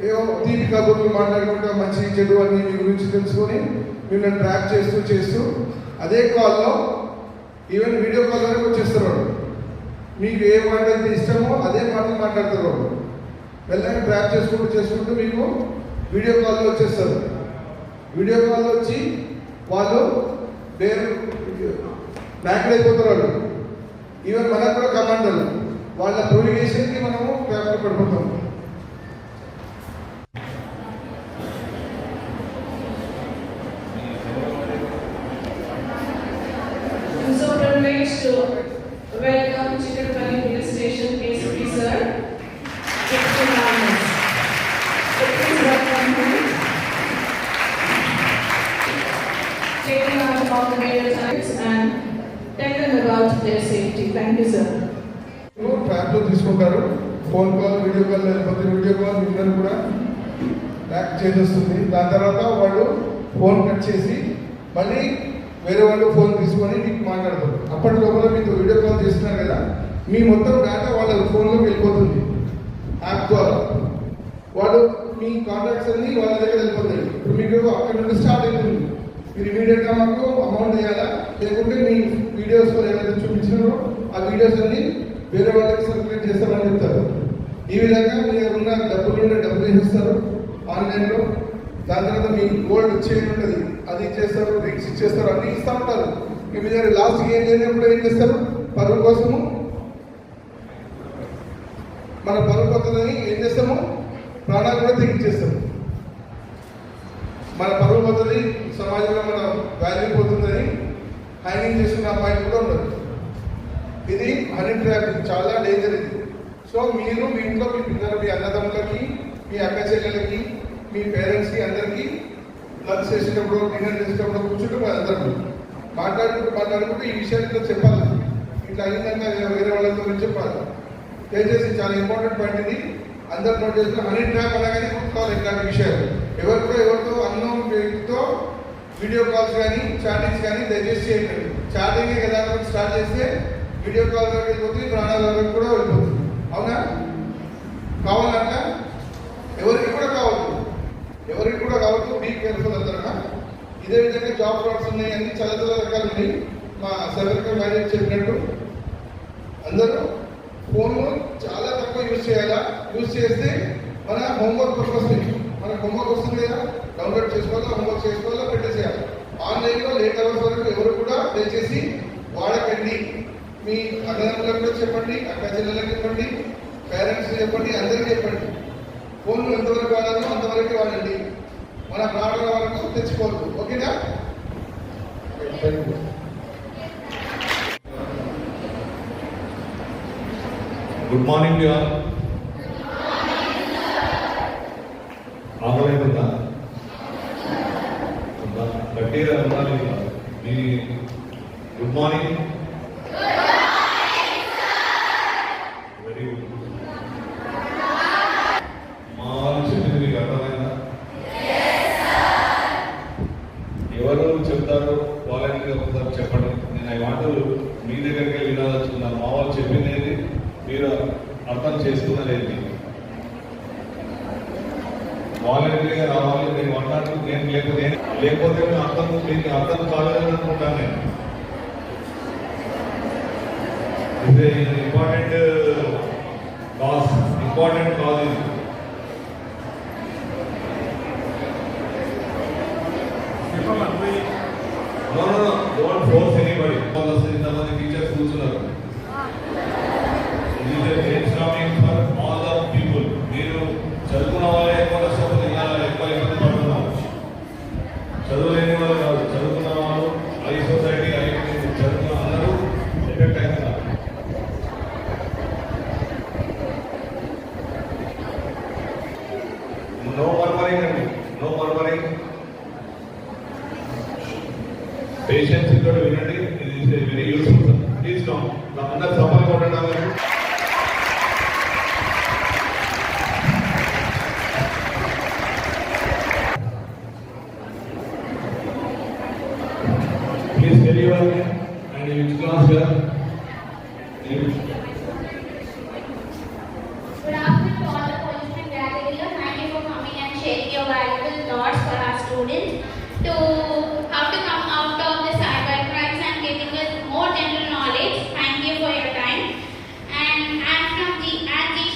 ఏవో తీపి కబుర్లు మాట్లాడుకుంటా మంచి చెడు అన్ని మీ గురించి తెలుసుకొని మిమ్మల్ని ట్రాప్ చేస్తూ అదే కాల్లో ఈవెన్ వీడియో కాల్ వరకు వచ్చేస్తారు. వాళ్ళు మీకు ఏ మాట అయితే ఇష్టమో అదే మాటలు మాట్లాడతారు. వాళ్ళు వెళ్ళాక ట్రాప్ చేసుకుంటూ మీకు వీడియో కాల్లో వచ్చేస్తారు. వీడియో కాల్లో వచ్చి వాళ్ళు బ్యాక్ అయిపోతారు. వాళ్ళు ఈవెన్ మనకు కూడా కమాండర్లు వాళ్ళ ప్రొవిగేషన్కి మనము ట్రాప్లో పడిపోతాం. So privileged to welcome Chikkarpalli Police Station ACP sir. Please welcome him. Taking out all the major times and tell them about their safety. Thank you, sir. ట్రాప్లో తీసుకుంటారు. ఫోన్ కాల్, వీడియో కాల్, లేకపోతే video call మిమ్మల్ని కూడా track చేసేస్తుంది. దాని తర్వాత వాళ్ళు phone cut చేసి మళ్ళీ వేరే వాళ్ళు ఫోన్ తీసుకొని మీకు మాట్లాడతారు. అప్పటి లోపల మీకు వీడియో కాల్ చేస్తున్నారు కదా, మీ మొత్తం డేటా వాళ్ళ ఫోన్లోకి వెళ్ళిపోతుంది. యాప్ ద్వారా వాళ్ళు మీ కాంటాక్ట్స్ అన్ని వాళ్ళ దగ్గర వెళ్ళిపోతాయి. ఇప్పుడు మీకు అక్కడ నుండి స్టార్ట్ అవుతుంది. మీరు ఇమీడియట్గా మాకు అమౌంట్ వేయాలా, లేకుంటే మీ వీడియోస్ ఏదైతే చూపించినారో ఆ వీడియోస్ అన్ని వేరే వాళ్ళకి సర్క్యులేట్ చేస్తామని చెప్తారు. ఈ విధంగా మీరు ఉన్న డబ్బులు వేసేస్తారు ఆన్లైన్లో. దాని తర్వాత మీ గోల్డ్ చైన్ ఉంటుంది, అది ఇచ్చేస్తారు, రింగ్స్ ఇచ్చేస్తారు, అన్నీ ఇస్తూ ఉంటారు. మీ దగ్గర లాస్ట్కి ఏం లేనప్పుడు ఏం చేస్తారు, పరువు కోసము మన పరువు కొత్తదని ఏం చేస్తాము, ప్రాణాలు కూడా తెగించేస్తాము. మన పరువు పోతుంది, సమాజంలో మన వాల్యూ పోతుందని హ్యాంగింగ్ చేసుకున్న అమ్మాయిలు కూడా ఉండదు. ఇది హనీ ట్రాప్, చాలా డేంజర్ ఇది. సో మీరు మీ ఇంట్లో మీ పిల్లలు, మీ అన్నదమ్ములకి, మీ అక్క చెల్లెలకి, మీ పేరెంట్స్కి అందరికీ లంచ్ చేసేటప్పుడు, డిన్నర్ చేసేటప్పుడు కూర్చుంటూ మన అందరూ మాట్లాడుకుంటూ ఈ విషయాన్ని ఇట్లా చెప్పాలి. ఇట్లా అయిందంటే వేరే వాళ్ళతో చెప్పాలి. దయచేసి చాలా ఇంపార్టెంట్ పాయింట్ ఇది, అందరు నోట్ చేసుకుని హనీ ట్రాప్ అనగానే గుర్తుకోవాలి ఇట్లాంటి విషయాలు. ఎవరితో అన్నోన్ వ్యక్తితో వీడియో కాల్స్ కానీ చాటింగ్స్ కానీ దయచేసి చేయండి. చాటింగ్ కదా స్టార్ట్ చేస్తే వీడియో కాల్ వరకు వెళ్ళిపోతుంది, ప్రాణాల వరకు కూడా వెళ్ళిపోతుంది. అవునా? కావాలంట ఎవరికి కూడా కావద్దు. బీ కేర్ఫుల్ అందరూ. ఇదే విధంగా జాబ్ ఫ్రాడ్స్ ఉన్నాయి, అన్ని చాలా రకాలు ఉన్నాయి. మా సైబర్ మేనేజర్ చెప్పినట్టు అందరూ ఫోన్ను చాలా తక్కువ యూజ్ చేయాలా. యూజ్ చేస్తే మన హోంవర్క్ వస్తుంది, మనకు హోంవర్క్ వస్తుంది కదా, డౌన్లోడ్ చేసుకోవాలా, హోంవర్క్ చేసుకోవాలా, పెట్టేసేయాలి. ఆన్లైన్లో లేట్ అవర్స్ వరకు ఎవరు కూడా దయచేసి వాడకండి. మీ అన్నదమ్ములకు కూడా చెప్పండి, అక్క చెల్లెలకు చెప్పండి, పేరెంట్స్ చెప్పండి, అందరికీ చెప్పండి. ఫోన్లు ఎంతవరకు వాడాలో అంతవరకు వాడండి. మన ప్రాణాల వరకు తెచ్చుకోవద్దు. ఓకేనా? Good morning to all. ఆగలేకుండా గట్టిగా ఉండాలి. మీ గుడ్ మార్నింగ్, వెరీ గుడ్. మా వాళ్ళు చెప్పింది మీకు అర్థమైందా? ఎవరు చెప్తారో వాలంటీర్గా ఒకసారి చెప్పండి. నేను ఐ వాంట్ మీ దగ్గరికి వినాలనుకున్నాను. మా వాళ్ళు చెప్పింది మీరు అర్థం చేసుకున్నది వాలంటీర్గా రావాలి. నేను అన్నాను, నేను లేకపోతే మీకు అర్థం కాలేదని అనుకుంటాను. నేను ఇది ఇంపార్టెంట్ కాజ్ ఇది. No, don't force anybody. ఇంతమంది టీచర్స్ కూర్చున్నారు. It is a brainstorming for all the people. మీరు చదువుకున్న వాళ్ళే ఎక్కువ కష్టపడి ఎక్కువ ఇబ్బంది పడుతున్నారు. చదువులేని వాళ్ళు కాదు, చదువుకున్న వాళ్ళు, ఐ సొసైటీ, చదువుకున్న అందరూ ఎఫెక్ట్ అవుతున్నారు. నో మర్మరింగ్ అండి, నో మర్మరింగ్. పేషెన్స్ ఇక్కడ వినండి. ఇది వెరీ యూస్ఫుల్. Please come. అందరూ సఫలంగా ఉండడం. Please tell your name and which class you are. Good afternoon to all the policemen gathered here. Thank you for coming and sharing your valuable thoughts for our students to how to come out of the cyber crimes and giving us more general knowledge. Thank you for your time. And I'm from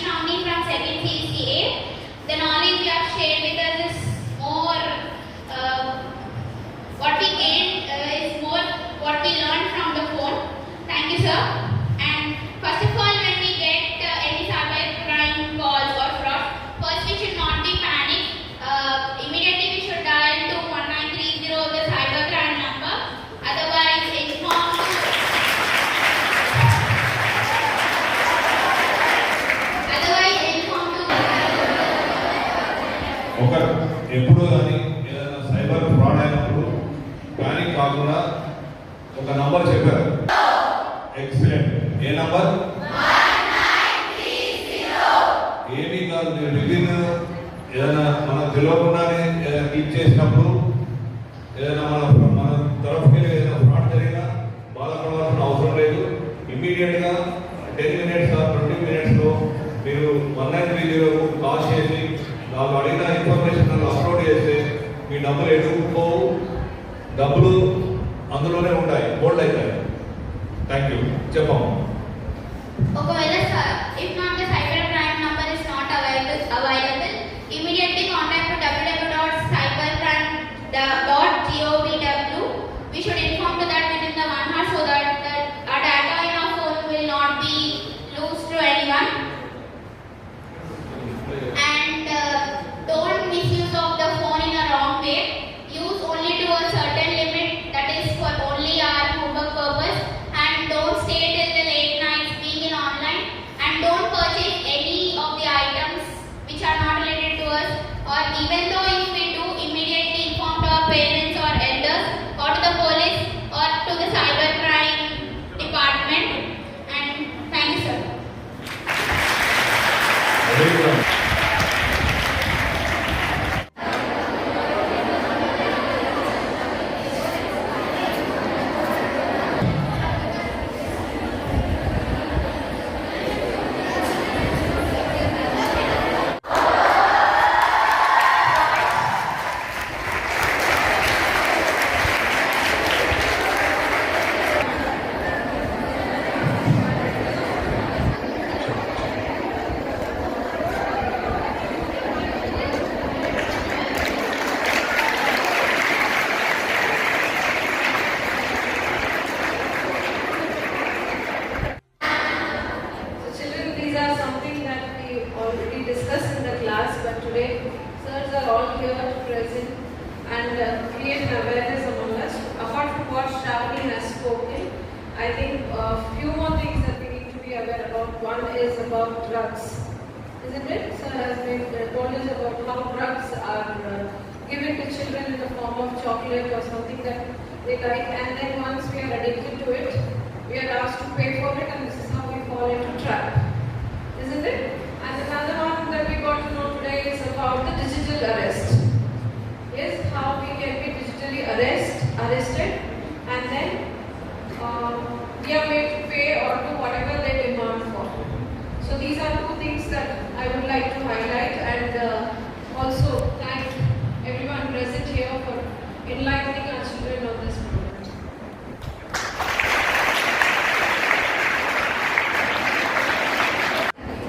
Shamini from 2nd CCA. The knowledge you have shared with us is more what we gained is more what we learned from the phone. Thank you, sir. And first of all, when we get any cyber crime calls or fraud, first we should not be panic. Immediately we should dial to 1930, the cyber crime number. Otherwise, inform ఎప్పుడు కానీ ఏదైనా cyber fraud అయినప్పుడు panic కాకుండా ఒక number చెప్పారు. Excellent. ఏ number? ఏమీ కాదు, మీరు విదిన్ ఏదైనా మనకు తెలియకుండానే ఏదైనా క్లిక్ చేసినప్పుడు ఏదైనా మన తరఫుకి ఏదైనా ఫ్రాడ్ జరిగినా బాధపడవలసిన అవసరం లేదు. ఇమ్మీడియట్గా 10 minutes or 20 minutes మీరు 1930 కాల్ చేసి వాళ్ళు అడిగిన ఇన్ఫర్మేషన్ అప్లోడ్ చేస్తే మీ డబ్బులు ఎదుగుపోవు, డబ్బులు అందులోనే ఉంటాయి, హోల్డ్ అవుతాయి. Thank you. చెప్పాము. ఒకవేళ if not the cyber crime number is not available, immediately contact to www.cybercrime.gov.w. We should inform to that within the 1 hour so that our data in our phone will not be lost to anyone. And don't misuse of the phone in a wrong way. or even though if we do, immediately inform to our parents or elders or to the police or to the cybercrime department. And thank you, sir. So children, these are something that we already discussed in the class, but today sirs are all here present and create an awareness among us. Apart from what Shravani has spoken, I think a few more things that we need to be aware about. One is about drugs. Isn't it? Sir has been told us about how drugs are given to children in the form of chocolate or something that they like, and then once we are addicted to it, we are asked to pay for it, and this is how we fall into trap. Isn't it? And another one that we got to know today is about the digital arrest. Yes, how we can be digitally arrested, and then we are made to pay or do whatever they demand for. So these are two things that I would like to highlight, and also thank everyone present here for enlightening our children on this program.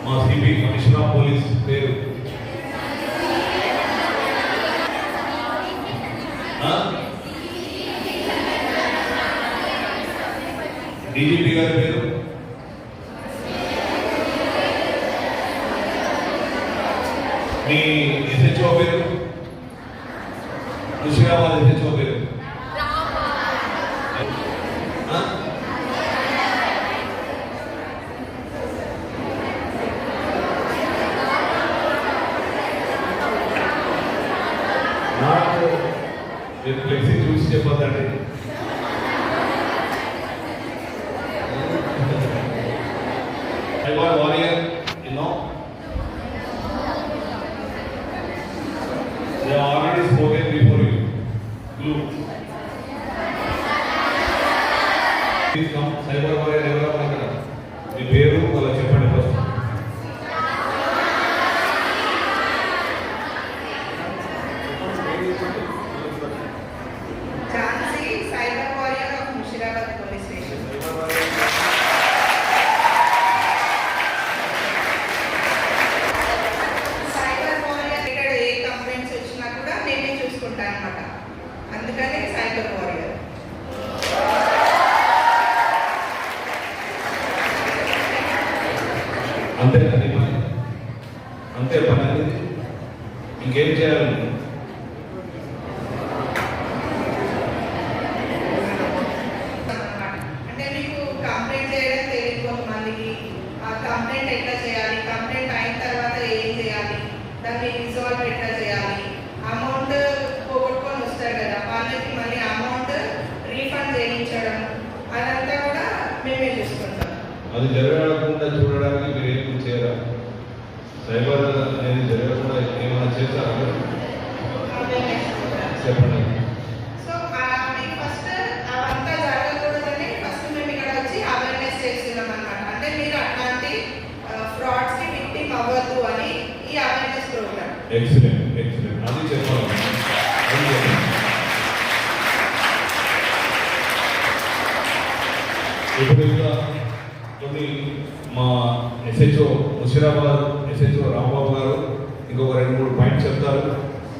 మా CP commissioner of police పేరు DGP గారి పేరు మీ SHO పేరు Musheerabad SHO పేరు నాకు మీరు flexi చూసి చెప్పొద్దండి. Cyber warrior, you know, they are already spoken before you. Glue. Please come, cyber warrior ఎవరో అక్కడ మీ పేరు వాళ్ళకి చెప్పండి first. Jhansi cyber warrior of Musheerabad police station. Cyber warrior ఇక్కడ ఏ కంప్లైంట్స్ వచ్చినా కూడా నేనే చూసుకుంటాను అనమాట. అందుకని సైబర్ వారియర్. అంతే అది పని, అంతే పని అనేది. ఇంకేం చేయాలి? అంటే మీకు కంప్లైంట్ చేయడం తెలియదు కొంతమందికి. ఆ కంప్లైంట్ ఎట్లా చేయాలి, కంప్లైంట్ అయిన తర్వాత ఏం చేయాలి, దాన్ని రిజాల్వ్ ఎట్లా చేయాలి, అమౌంట్ పోగొట్టుకొని వస్తారు కదా వాళ్ళకి మళ్ళీ అమౌంట్ రీఫండ్ చేయించడం, అదంతా కూడా మేమే చూసుకుంటాం. అది జరగకుండా చూడడానికి మీరు ఏం చేయరా? సైబర్ అనేది జరగకుండా ఏమైనా చేస్తారా? చెప్పండి. సో మీకు ఫస్ట్ అవంతా జరగకూడదని ఫస్ట్ మేము ఇక్కడ వచ్చి అవేర్నెస్ చేస్తున్నాం అనమాట. అంటే మీరు అట్లాంటి ఫ్రాడ్స్కి విక్టిమ్ అవ్వద్దు అని ఈ అవేర్నెస్ ప్రోగ్రామ్. Excellent, excellent. అది చెప్పాలి. ఇప్పుడు ఇంకా కొన్ని మా ఎస్హెచ్ఓ ముషిరాబాద్ ఎస్హెచ్ఓ రాంబాబు గారు ఇంకొక 2-3 పాయింట్స్ చెప్తారు.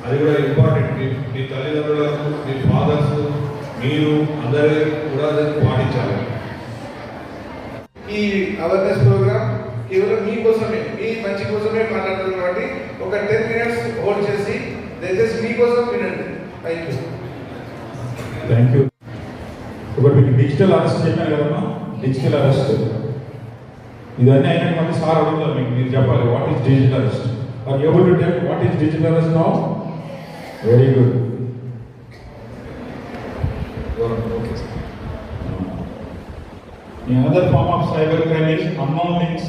అది కూడా ఇంపార్టెంట్. మీ తల్లిదండ్రులకు, మీ ఫాదర్స్, మీరు అందరూ కూడా దాన్ని పాటించాలి. ఈ అవేర్నెస్ ప్రోగ్రామ్ కేవలం మీకోసమే, మీ మంచి కోసమే మాట్లాడుతుంది కాబట్టి ఒక 10 minutes హోల్డ్ చేసి దయచేసి మీకోసం వినండి. Thank you. ఇప్పుడు మీకు డిజిటల్ అరెస్ట్ చెప్పాను కదమ్మా, డిజిటల్ అరెస్ట్ ఇవన్నీ అయినా మళ్ళీ సార్ అడుగుతారు మీకు, మీరు చెప్పాలి what is digital arrest. Are you able to tell what is digital arrest now? Very good. Okay. Another form of cybercrime is unknown links,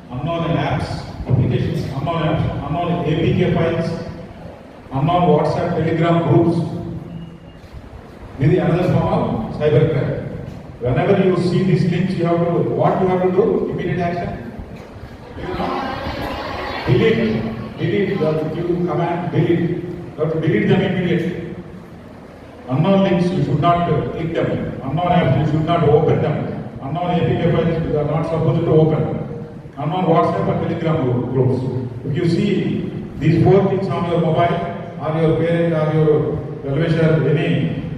unknown apps, applications, unknown APK files, unknown WhatsApp, Telegram groups. This is another form of cybercrime. Whenever you see these links, you have to do? Immediate action. Delete. You have to give command delete. You have to delete them immediately. Unknown links, you should not click them. Unknown apps, you should not open them. Unknown APK files, you are not supposed to open. Unknown WhatsApp or Telegram groups. If you see these 4 things on your mobile, or your parent, or your well-wisher, any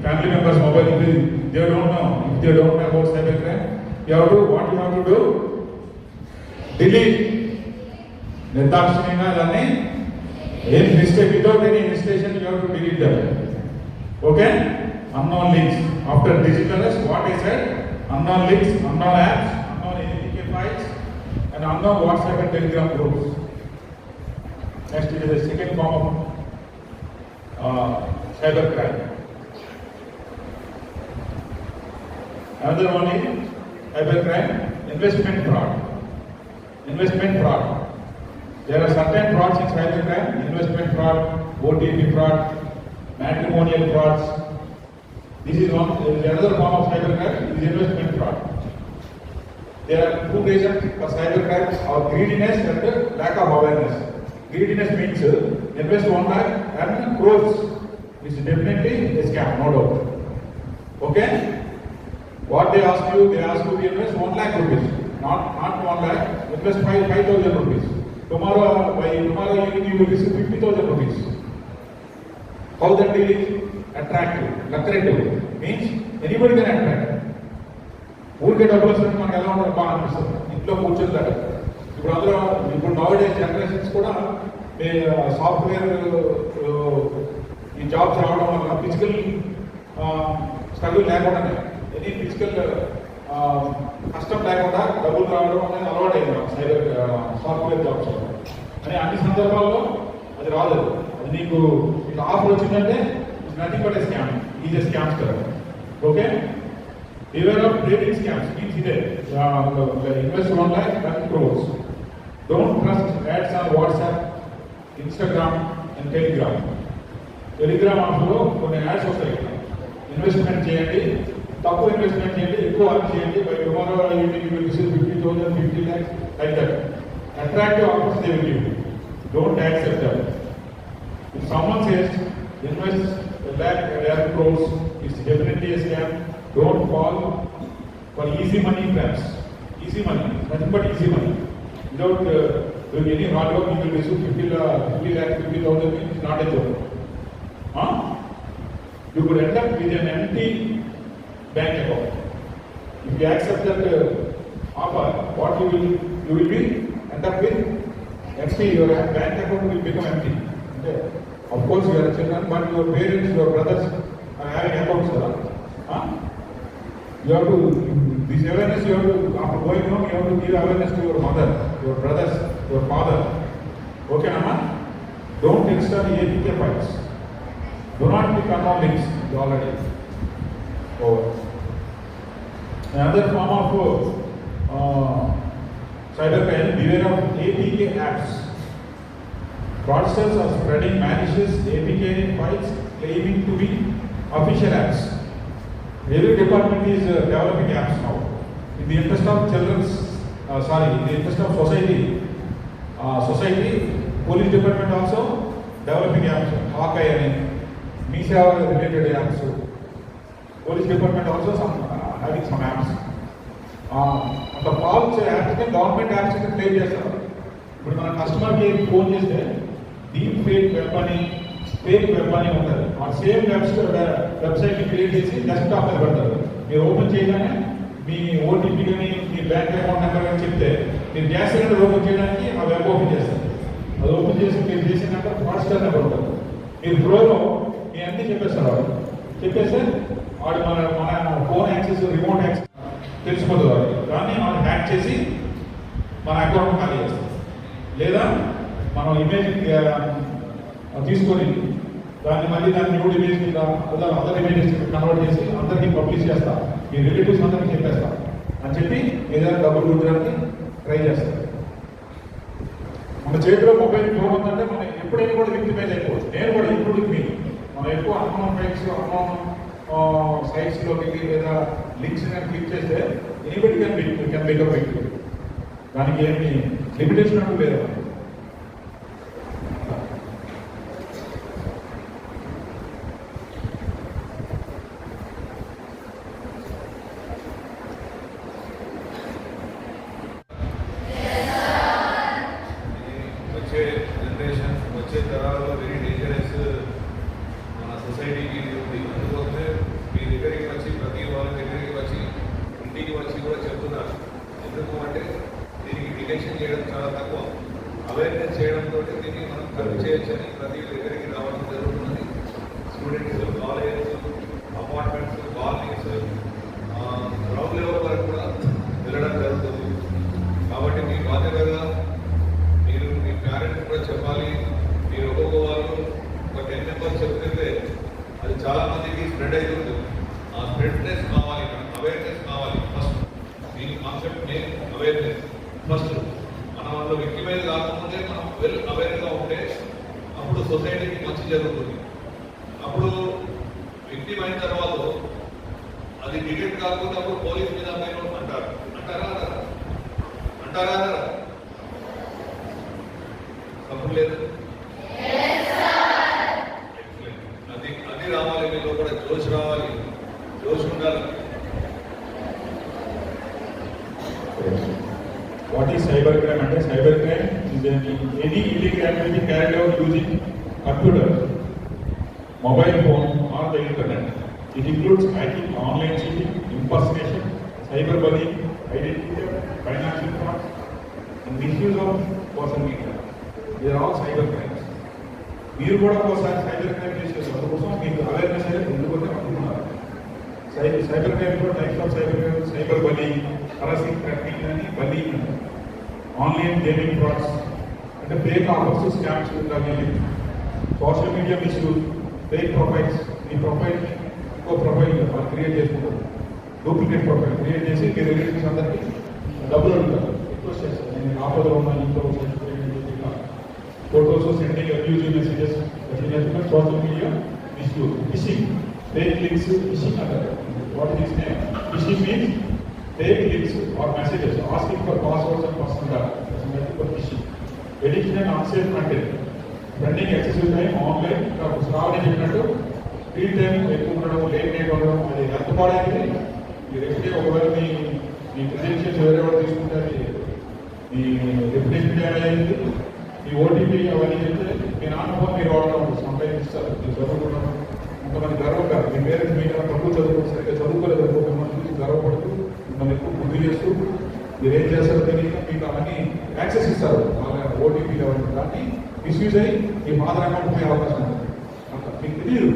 family member's mobile, if they don't know about cybercrime, you have to, what you have to do? Delete. Nirdakshananga danni, any mistake, without any hesitation, you have to delete them. Okay? Unknown links. After digital arrest, what I said? Unknown links, unknown apps, unknown APK files, and unknown WhatsApp and Telegram groups. Next, it is the second form of cybercrime. Another one is cybercrime, investment fraud. There are certain frauds in cybercrime: investment fraud, OTP fraud, matrimonial frauds. This is another form of cybercrime, is investment fraud. There are 2 reasons for cybercrime: or greediness and lack of awareness. Greediness means invest 1 lakh and crores. It's definitely a scam, no doubt. Okay? What they ask you to invest 1 lakh rupees, not 1 lakh, invest 5,000 rupees. Tomorrow evening you will receive 50,000 rupees. How that deal is attractive, lucrative, means anybody can attract. ఊరికే డబ్బులు వస్తుంది మనకు ఎలా ఉండదు బాగా అనిపిస్తుంది, ఇంట్లో కూర్చొని. ఇప్పుడు నౌడేస్ జనరేషన్స్ కూడా సాఫ్ట్వేర్ ఈ జాబ్స్ రావడం వల్ల ఫిజికల్ స్ట్రగుల్ లేకుండానే, ఎనీ ఫిజికల్ కష్టం లేకుండా డబ్బులు రావడం అనేది అలవాటైంది సాఫ్ట్వేర్ జాబ్స్ అని. అన్ని సందర్భాల్లో అది రాదు. అది నీకు ఇట్లా ఆఫర్ వచ్చిందంటే it's nothing but A scam. Is a scams కదా. Okay? Beware of trading scams. Means invest 1 lakh, 10 crores. Don't trust ads on WhatsApp, Instagram and Telegram. Telegram also కొన్ని యాడ్స్ వస్తాయి. ఇన్వెస్ట్మెంట్ చేయండి, తక్కువ ఇన్వెస్ట్మెంట్ చేయండి, ఎక్కువ earn చేయండి. By tomorrow evening you will receive 50,000, 50 lakhs, like that. Attractive offers they will give you. Don't accept that. If someone says invest 1 lakh, 11 crores, it's definitely a scam. Don't fall for easy money traps. Easy money, nothing but easy money. Without doing any hard work, you will receive 50 lakh, 50,000. It's not a joke. You could end up with an empty bank account. If you accept that offer, what you will be end up with empty. Your bank account will become empty. Okay. Of course, you are children, but your parents, your brothers are having accounts. You have to, this awareness you have to, after going home, you have to give awareness to your mother, your brothers, your father. Okay, Nama? Don't install APK files. Do not click on all links. You already. Over. Another form of cybercrime, beware of APK apps. Fraudsters are spreading malicious APK files claiming to be official apps. Every department is developing apps now. In the interest of in the interest of society, police department also developing apps. Hawkeye and MISA related apps. Police department also having some apps. The false apps, government apps claim చేస్తారు. ఇప్పుడు మన కస్టమర్కి phone చేస్తే deep fake web అని ఉంటుంది. ఆ same వెబ్సైట్ని create చేసి డెస్క్టాప్ మీద పెడతారు. మీరు ఓపెన్ చేయగానే మీ ఓటీపీ కానీ మీ బ్యాంక్ అకౌంట్ నెంబర్ కానీ చెప్తే మీరు గ్యాస్ సిలిండర్ ఓపెన్ చేయడానికి ఆ వెబ్ ఓపెన్ చేస్తారు. అది ఓపెన్ చేసి మీరు చేసినాక ఫాస్టర్ నెంబర్ ఉంటుంది. మీరు ఫ్లోలో మీ అన్నీ చెప్పేస్తారు. చెప్పేస్తే వాడు మన ఫోన్ యాక్సెస్, రిమోట్ యాక్సెస్ తెలిసిపోతుంది. వాడు దాన్ని వాడు హ్యాక్ చేసి మన అకౌంట్ ఖాళీ చేస్తారు. లేదా మనం ఇమేజ్ తీసుకొని దాన్ని న్యూడ్ ఇమేజ్ కింద అదర్ ఇమేజెస్ కన్వర్ట్ చేసి అందరికీ పబ్లిష్ చేస్తా, మీ రిలేటివ్స్ అందరికీ చెప్పేస్తా అని చెప్పి ఏదైనా డబ్బులు కొట్టడానికి ట్రై చేస్తారు. మన చేతిలో మొబైల్ ఫోన్ ఉందంటే మనం ఎప్పుడైనా కూడా విక్టిమైజ్ అయిపోవచ్చు. నేను కూడా ఇంక్లూడింగ్ మీ మనం ఎక్కువ అన్నోన్ ఫైల్స్ అన్నోన్ సైట్స్లోకి లేదా లింక్స్ కానీ క్లిక్ చేస్తే ఎనీబడి కెన్ బికమ్ విక్టిమ్. దానికి ఏమి లిమిటేషన్ అంటూ లేదు. వచ్చే జనరేషన్ వచ్చే తరాల్లో వెరీ డేంజరస్ మన సొసైటీకి ఉంది. అందుకోసమే మీ దగ్గరికి వచ్చి ప్రతి వాళ్ళ దగ్గరికి వచ్చి ఇంటికి వచ్చి కూడా చెప్తున్నారు. ఎందుకు అంటే దీనికి డిటెక్షన్ చేయడం చాలా తక్కువ, అవేర్నెస్ చేయడంతో దీన్ని మనం కరెక్ట్ చేయొచ్చని ప్రతి దగ్గరికి రావడం జరుగుతున్నది. Students, colleges, apartments, colonies, ground level వరకు కూడా వెళ్ళడం జరుగుతుంది. కాబట్టి మీ బాధ్యతగా మీరు మీ పేరెంట్స్ కూడా చెప్పాలి. మీరు ఒక్కొక్క వాళ్ళు ఒక 10 మెంబర్స్ చెప్తుంటే అది చాలా మందికి స్ప్రెడ్ అవుతుంది. ఆ స్ప్రెడ్నెస్ కావాలి, అవేర్నెస్ కావాలి. ఫస్ట్ దీని కాన్సెప్ట్ మెయిన్ అవేర్నెస్. ఫస్ట్ మన వాళ్ళు విక్టిమైజ్ కాకముందే మనం వెల్ అవేర్గా ఉంటే అప్పుడు సొసైటీకి మంచి జరుగుతుంది. అప్పుడు విక్టిమ్ అయిన తర్వాత అది డిటెక్ట్ కాకుండా అప్పుడు పోలీస్ మీద అంటారు. అంటారా తప్పు లేదు. అది రావాలి, మీలో కూడా జోష్ రావాలి, జోష్ ఉండాలి. What is cybercrime? And cybercrime is any illegal activity carried out using computer, mobile phone or the internet. It includes hacking, online cheating, impersonation, cyberbullying, identity theft, financial fraud, and misuse of person data. They are all cybercrimes. మీరు కూడా ఒకసారి cyber crime చేసేది అందుకోసం మీకు awareness అనేది ఎందుకంటే అనుకున్నారు. Cyber క్రైమ్లో types of cyber crime, cyber bullying, harassing, tracking అని బలీయింగ్ అంటారు. ఆన్లైన్ గేమింగ్ ఫ్రాడ్స్ అంటే ఫేక్ ఆఫర్స్, స్కామ్స్ కానీ, social media misuse, fake profiles. మీ ప్రొఫైల్ ఇంకో ప్రొఫైల్ క్రియేట్ చేసుకుంటారు, డూప్లికేట్ ప్రొఫైల్ క్రియేట్ చేసి మీ రిలేటివ్స్ అందరికీ డబ్బులు అడుగుతారు, రిక్వెస్ట్ చేస్తారు. నేను ఆపదలో ఉన్న ఇంట్లో photos, sending abusive messages, social media misuse, phishing, fake links, phishing అంటారు. What is name? Phishing means fake links or messages asking for passwords and personal data. That's nothing but phishing. Addiction and unsafe content. Spending excessive time online. Sravani చెప్పినట్టు screen time ఎక్కువ ఉండడం, late night ఉండడం, అది health పాడైంది. మీరు ఎప్పుడే ఒకవేళ మీ credentials వేరేవాడు తీసుకుంటే మీ రెప్యుటేషన్ డ్యామేజ్ అయింది. మీ ఓటీపీ అవన్నీ చెప్తే మీ నాన్న ఫోన్ మీరు వాడడం సంపాదిస్తారు. మీరు చదువుకోవడం కొంతమంది గర్వకారు. మీ పేరెంట్స్ మీకు తక్కువ చదువుకోవచ్చు, సరిగ్గా చదువుకోలేదు కొంతమంది చూసి గర్వపడుతూ మనం ఎక్కువ గుర్తు చేస్తూ మీరు ఏం చేస్తారో తెలియక మీకు అవన్నీ యాక్సెస్ ఇస్తారు. వాళ్ళ ఓటీపీ కావాలి, దాన్ని మిస్యూజ్ అయ్యి మీ ఫాదర్ అకౌంట్ పోయే అవకాశం ఉంటుంది. అంత మీకు తెలియదు.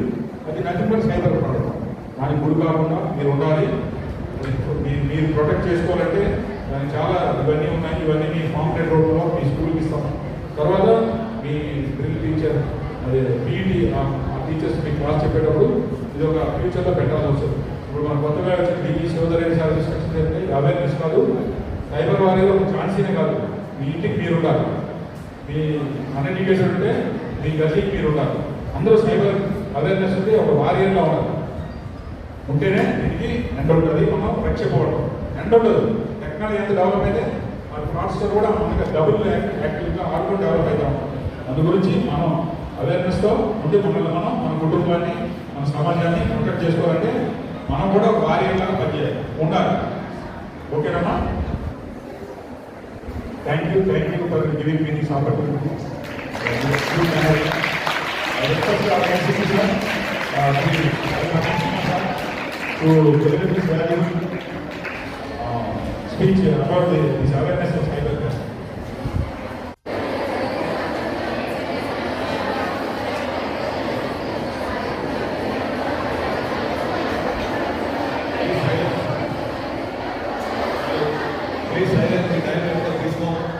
అది నచ్చిన సైబర్ ఫ్రాడ్. దానికి గురి కాకుండా మీరు ఉండాలి. మీరు ప్రొటెక్ట్ చేసుకోవాలంటే దానికి చాలా ఇవన్నీ ఉన్నాయి. ఇవన్నీ మీ కాంప్లైంట్ రూపంలో మీ స్కూల్కి ఇస్తాం. తర్వాత మీ డ్రిల్ టీచర్, అదే పీఈటీ ఆ టీచర్స్ మీ క్లాస్ చెప్పేటప్పుడు ఇది ఒక ఫ్యూచర్లో పెట్టాల్సి వస్తుంది. ఇప్పుడు మన కొత్తగా వచ్చిన డిగ్రీ సోదరైన సర్వీస్ అంటే అవేర్నెస్ కాదు, సైబర్ వారీగా ఒక ఛాన్సీనే కాదు. మీ ఇంటికి మీరు ఉండాలి. మీ అన్ఎడ్యుకేషన్ ఉంటే మీ గదికి మీరు ఉండాలి. అందరూ సైబర్ అవేర్నెస్ ఉంటే ఒక వారియర్గా ఉండాలి. ఉంటేనే దీనికి ఎండ్ ఉంటుంది. మనం రక్షపోవడం ఎండ్ ఉండదు. టెక్నాలజీ ఎంత డెవలప్ అయితే ఆ ఫ్రాడ్స్టర్ కూడా మనకి డబుల్ యాక్టివ్గా ఆడుతూ డెవలప్ అవుతాం. అందు గురించి మనం అవేర్నెస్తో ఉంటే మనల్ని మనం, మన కుటుంబాన్ని, మన సమాజాన్ని ప్రొటెక్ట్ చేసుకోవాలంటే మనం కూడా ఒక వారియర్లాగా పనిచేయాలి, ఉండాలి. ఓకేనమ్మా? Thank you for giving me this opportunity. Speech about this awareness of cyber crime. Please silence the time of this moment.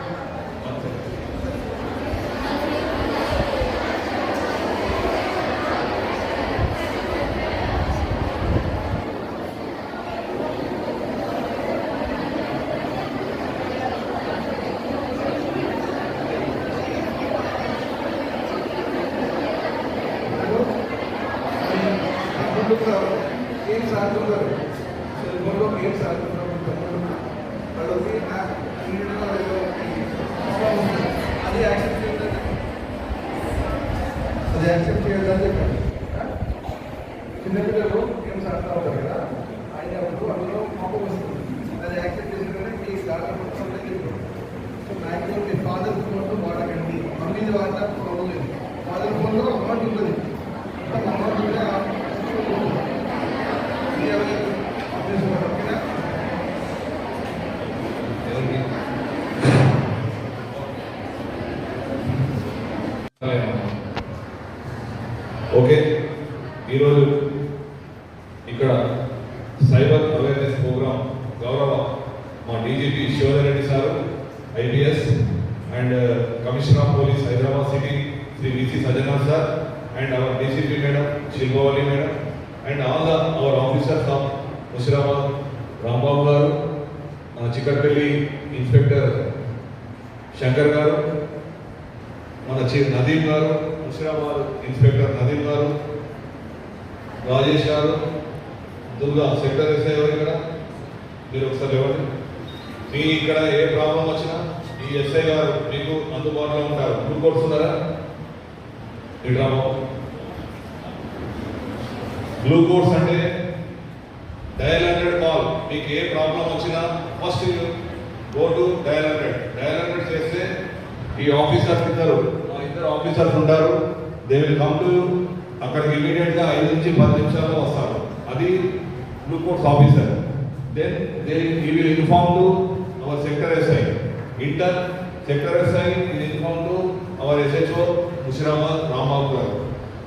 ఆడుతున్నారు, గేమ్స్ ఆడుతున్నారు, సెల్ ఫోన్లో గేమ్స్ ఆడుతున్నారు. వాళ్ళకి అది యాక్సెప్ట్ చేయొద్దని చెప్పండి. చిన్నపిల్లలు గేమ్స్ ఆడుతూ ఉంటారు కదా, ఆడినప్పుడు అందులో కోపం వస్తుంది. అది యాక్సెప్ట్ చేసినట్టు మీ దాంట్లో మొత్తం చెప్పారు. సో మ్యాక్సిమం మీ ఫాదర్ ఫోన్లో వాడకండి, మమ్మీది వాడినా ప్రాబ్లం లేదు. ఫాదర్ ఫోన్లో అమౌంట్ ఉంటుంది, అమౌంట్ ఉంటే ఓకే, ఈరోజు ఇక్కడ సైబర్ అవేర్నెస్ ప్రోగ్రామ్ గౌరవ మా DGP Shivadhar Reddy sir IPS and commissioner of police Hyderabad city Shri VC Sajjanar sir and our DCP madam Shilpavalli madam and all our officers of Musheerabad Rambabu garu, Chikkadpally inspector Shankar గారు, మన చీఫ్ నదీం గారు, ముషిరాబాద్ ఇన్స్పెక్టర్ నదీం గారు, రాజేష్ గారు, దుర్గా సెక్టర్ ఎస్ఐ ఎవరు ఇక్కడ మీరు ఒకసారి ఎవరు మీ ఇక్కడ ఏ ప్రాబ్లం వచ్చినా ఈ ఎస్ఐ గారు మీకు అందుబాటులో ఉంటారు. బ్లూ కోర్స్ ఉన్నారా? ఇక్కడ బ్లూ కోర్స్ అంటే డయల్ 100 కాల్. మీకు ఏ ప్రాబ్లం వచ్చినా ఫస్ట్ గో టు డయల్ 100 చేస్తే ఈ ఆఫీసర్స్ ఇద్దరు ఆఫీసర్స్ ఉంటారు. దే విల్ కమ్ టు అక్కడికి ఇమీడియట్ గా 5 నుంచి 10 నిమిషాల్లో వస్తారు. అది blue colts officer. Then they will inform to our sector SI. Inter sector SI will inform to our SHO Musheerabad Rambabu garu.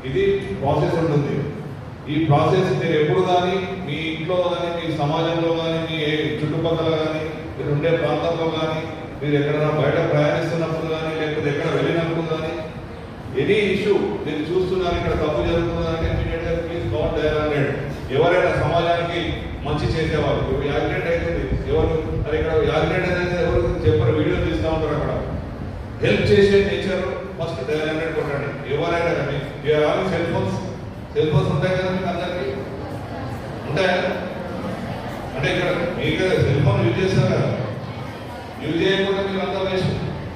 ఇది ప్రాసెస్ ఉంటుంది. ఈ ప్రాసెస్ మీరు ఎప్పుడు కానీ మీ ఇంట్లో కానీ మీ సమాజంలో కానీ మీ చుట్టుపక్కల కానీ మీరు ఉండే ప్రాంతంలో కానీ మీరు ఎక్కడైనా బయట ప్రయాణిస్తున్నప్పుడు కానీ లేకపోతే ఎక్కడ వెళ్ళినప్పుడు కానీ ఎనీ ఇష్యూ మీరు చూస్తున్నారు ఇక్కడ తప్పు జరుగుతుందంటే ఇమీడియట్గా ప్లీజ్ కాల్ డయల్ 100. ఎవరైనా సమాజానికి మంచి చేసేవాళ్ళు ఇప్పుడు యాక్సిడెంట్ అవుతుంది, ఎవరు అది ఇక్కడ యాక్సిడెంట్ అనేది ఎవరు చెప్పరు, వీడియో తీస్తూ ఉంటారు. అక్కడ హెల్ప్ చేసే నేచర్ ఫస్ట్ డయల్ 100 కొట్టండి. ఎవరైనా కానీ సెల్ ఫోన్స్ ఉంటాయి కదా మీకు అందరికీ ఉంటాయా? అంటే ఇక్కడ మీకు కదా సెల్ ఫోన్ యూజ్ చేస్తారు కదా, యూజ్ చేయకుండా మీరు అంతా వేస్ట్.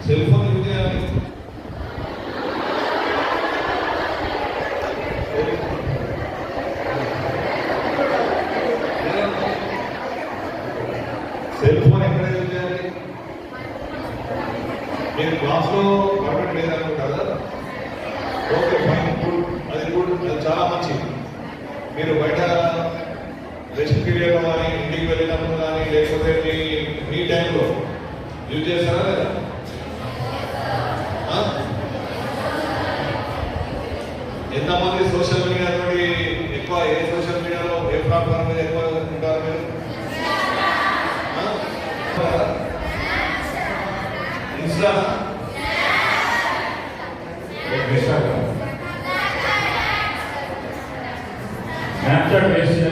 సెల్ ఫోన్ యూజ్ చేయాలి. సెల్ ఫోన్ ఎక్కడ యూజ్ చేయాలి? మీరు క్లాస్లో పర్ఫెక్ట్ లేదనుకుంటారా? ఓకే ఫైన్, గుడ్, అది గుడ్, అది చాలా మంచిది. మీరు బయట రెస్ట్ పీరియడ్లో కానీ ఇంటికి వెళ్ళినప్పుడు కానీ లేకపోతే మీ టైంలో యూజ్ చేస్తారా లేదా? ఎంతమంది సోషల్ మీడియా తోటి ఎక్కువ ఏ సోషల్ మీడియాలో ఏ ప్లాట్ఫామ్ మీద ఎక్కువ ఉంటారు మీరు? Insta, Snapchat waste,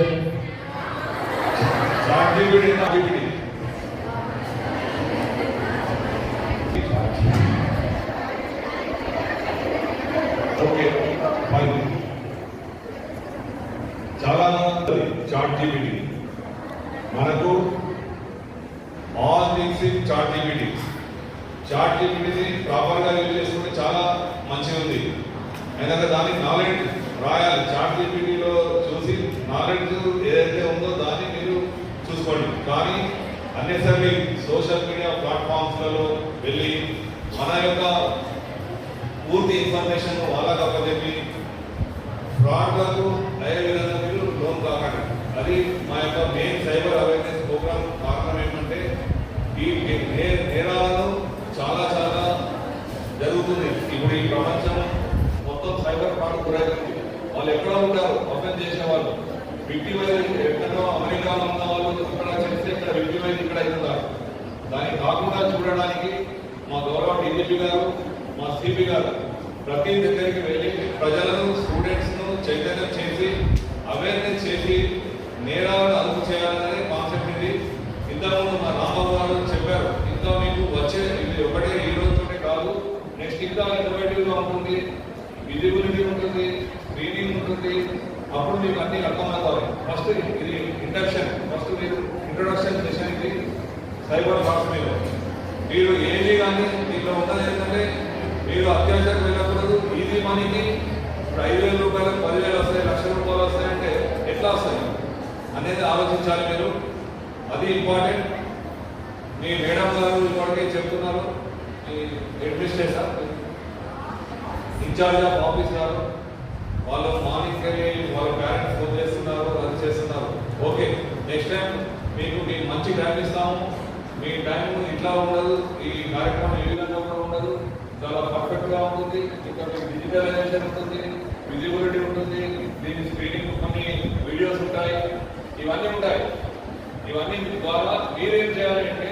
okay fine. చాలా చాట్ జీపీటీ మనకు all things in ChatGPT. చాట్ జీపీటీని ప్రాపర్గా యూజ్ చేసుకుంటే చాలా మంచిగా ఉంది. అయినా దాన్ని నాలెడ్జ్ రాయాలి. చాట్ జీపీటీలో చూసి నాలెడ్జ్ ఏదైతే ఉందో దాన్ని మీరు చూసుకోండి. కానీ అన్నెసరీ సోషల్ మీడియా ప్లాట్ఫామ్స్లలో వెళ్ళి మన యొక్క పూర్తి ఇన్ఫర్మేషన్ వాళ్ళకి అప్పచెప్పి ఫ్రాడ్లకు అయ్యే విధంగా మీరు లోన్ కాకండి. అది మా యొక్క మెయిన్ సైబర్ అవేర్నెస్ ప్రోగ్రామ్ కారణం ఏంటంటే ఈ నేరాలను చాలా చాలా జరుగుతుంది. ఇప్పుడు ఈ ప్రపంచం మొత్తం సైబర్ ఫ్రాడ్ గురైంది. వాళ్ళు ఎక్కడ ఉంటారు ఓపెన్ చేసే వాళ్ళు, విక్టిమైజ్ ఎక్కడో అమెరికాలో ఉన్న వాళ్ళు ఇక్కడ చేస్తే ఇక్కడ విక్టిమైజ్ ఇక్కడ అవుతున్నారు. దాన్ని కాకుండా చూడడానికి మా గౌరవ డీజీపీ గారు, మా సిపి గారు ప్రతి దగ్గరికి వెళ్ళి ప్రజలను స్టూడెంట్స్ను చైతన్యం చేసి అవేర్నెస్ చేసి నేరాలను అదుపు చేయాలనే కాన్సెప్ట్ ఇది. ఇంతకుముందు మా రాంబాబు గారు చెప్పారు, ఇంకా మీకు వచ్చే ఇది ఒకటే ఈ రోజుతోనే కాదు, నెక్స్ట్ ఇంకా ఇన్నోవేటివ్గా ఉంటుంది, విజిబిలిటీ ఉంటుంది, స్క్రీనింగ్ ఉంటుంది. అప్పుడు మీకు అన్ని అర్థమవుతాయి. ఫస్ట్ ఇది ఇండక్షన్, ఫస్ట్ మీరు ఇంట్రొడక్షన్ సెషన్ ఇది సైబర్ క్రాస్ మీద. మీరు ఏది కానీ దీంట్లో ఉన్నది ఏంటంటే మీరు అత్యావసరం వెళ్ళకూడదు. ఈజీ మనీకి 5,000 రూపాయలు 10,000 వస్తాయి, 1,00,000 రూపాయలు వస్తాయంటే ఎట్లా వస్తాయి అనేది ఆలోచించాలి మీరు. అది ఇంపార్టెంట్. మీ మేడం గారు ఇప్పటికే చెప్తున్నారు, ఈ అడ్మినిస్ట్రేషన్ ఇన్ఛార్జ్ ఆఫ్ ఆఫీస్ గారు వాళ్ళు మార్నింగ్ వెళ్ళి వాళ్ళ పేరెంట్స్ ఫోన్ చేస్తున్నారు, అది చేస్తున్నారు. ఓకే, నెక్స్ట్ టైం మీకు మంచి టైం ఇస్తాము. మీ టైం ఇట్లా ఉండదు, ఈ కార్యక్రమం ఏ విధంగా కూడా ఉండదు, చాలా పర్ఫెక్ట్గా ఉంటుంది. ఇంకా మీకు డిజిటలైజేషన్ ఉంటుంది, విజిబిలిటీ ఉంటుంది, దీని స్క్రీనింగ్ కొన్ని వీడియోస్ ఉంటాయి, ఇవన్నీ ఉంటాయి. ఇవన్నీ ద్వారా మీరేం చేయాలంటే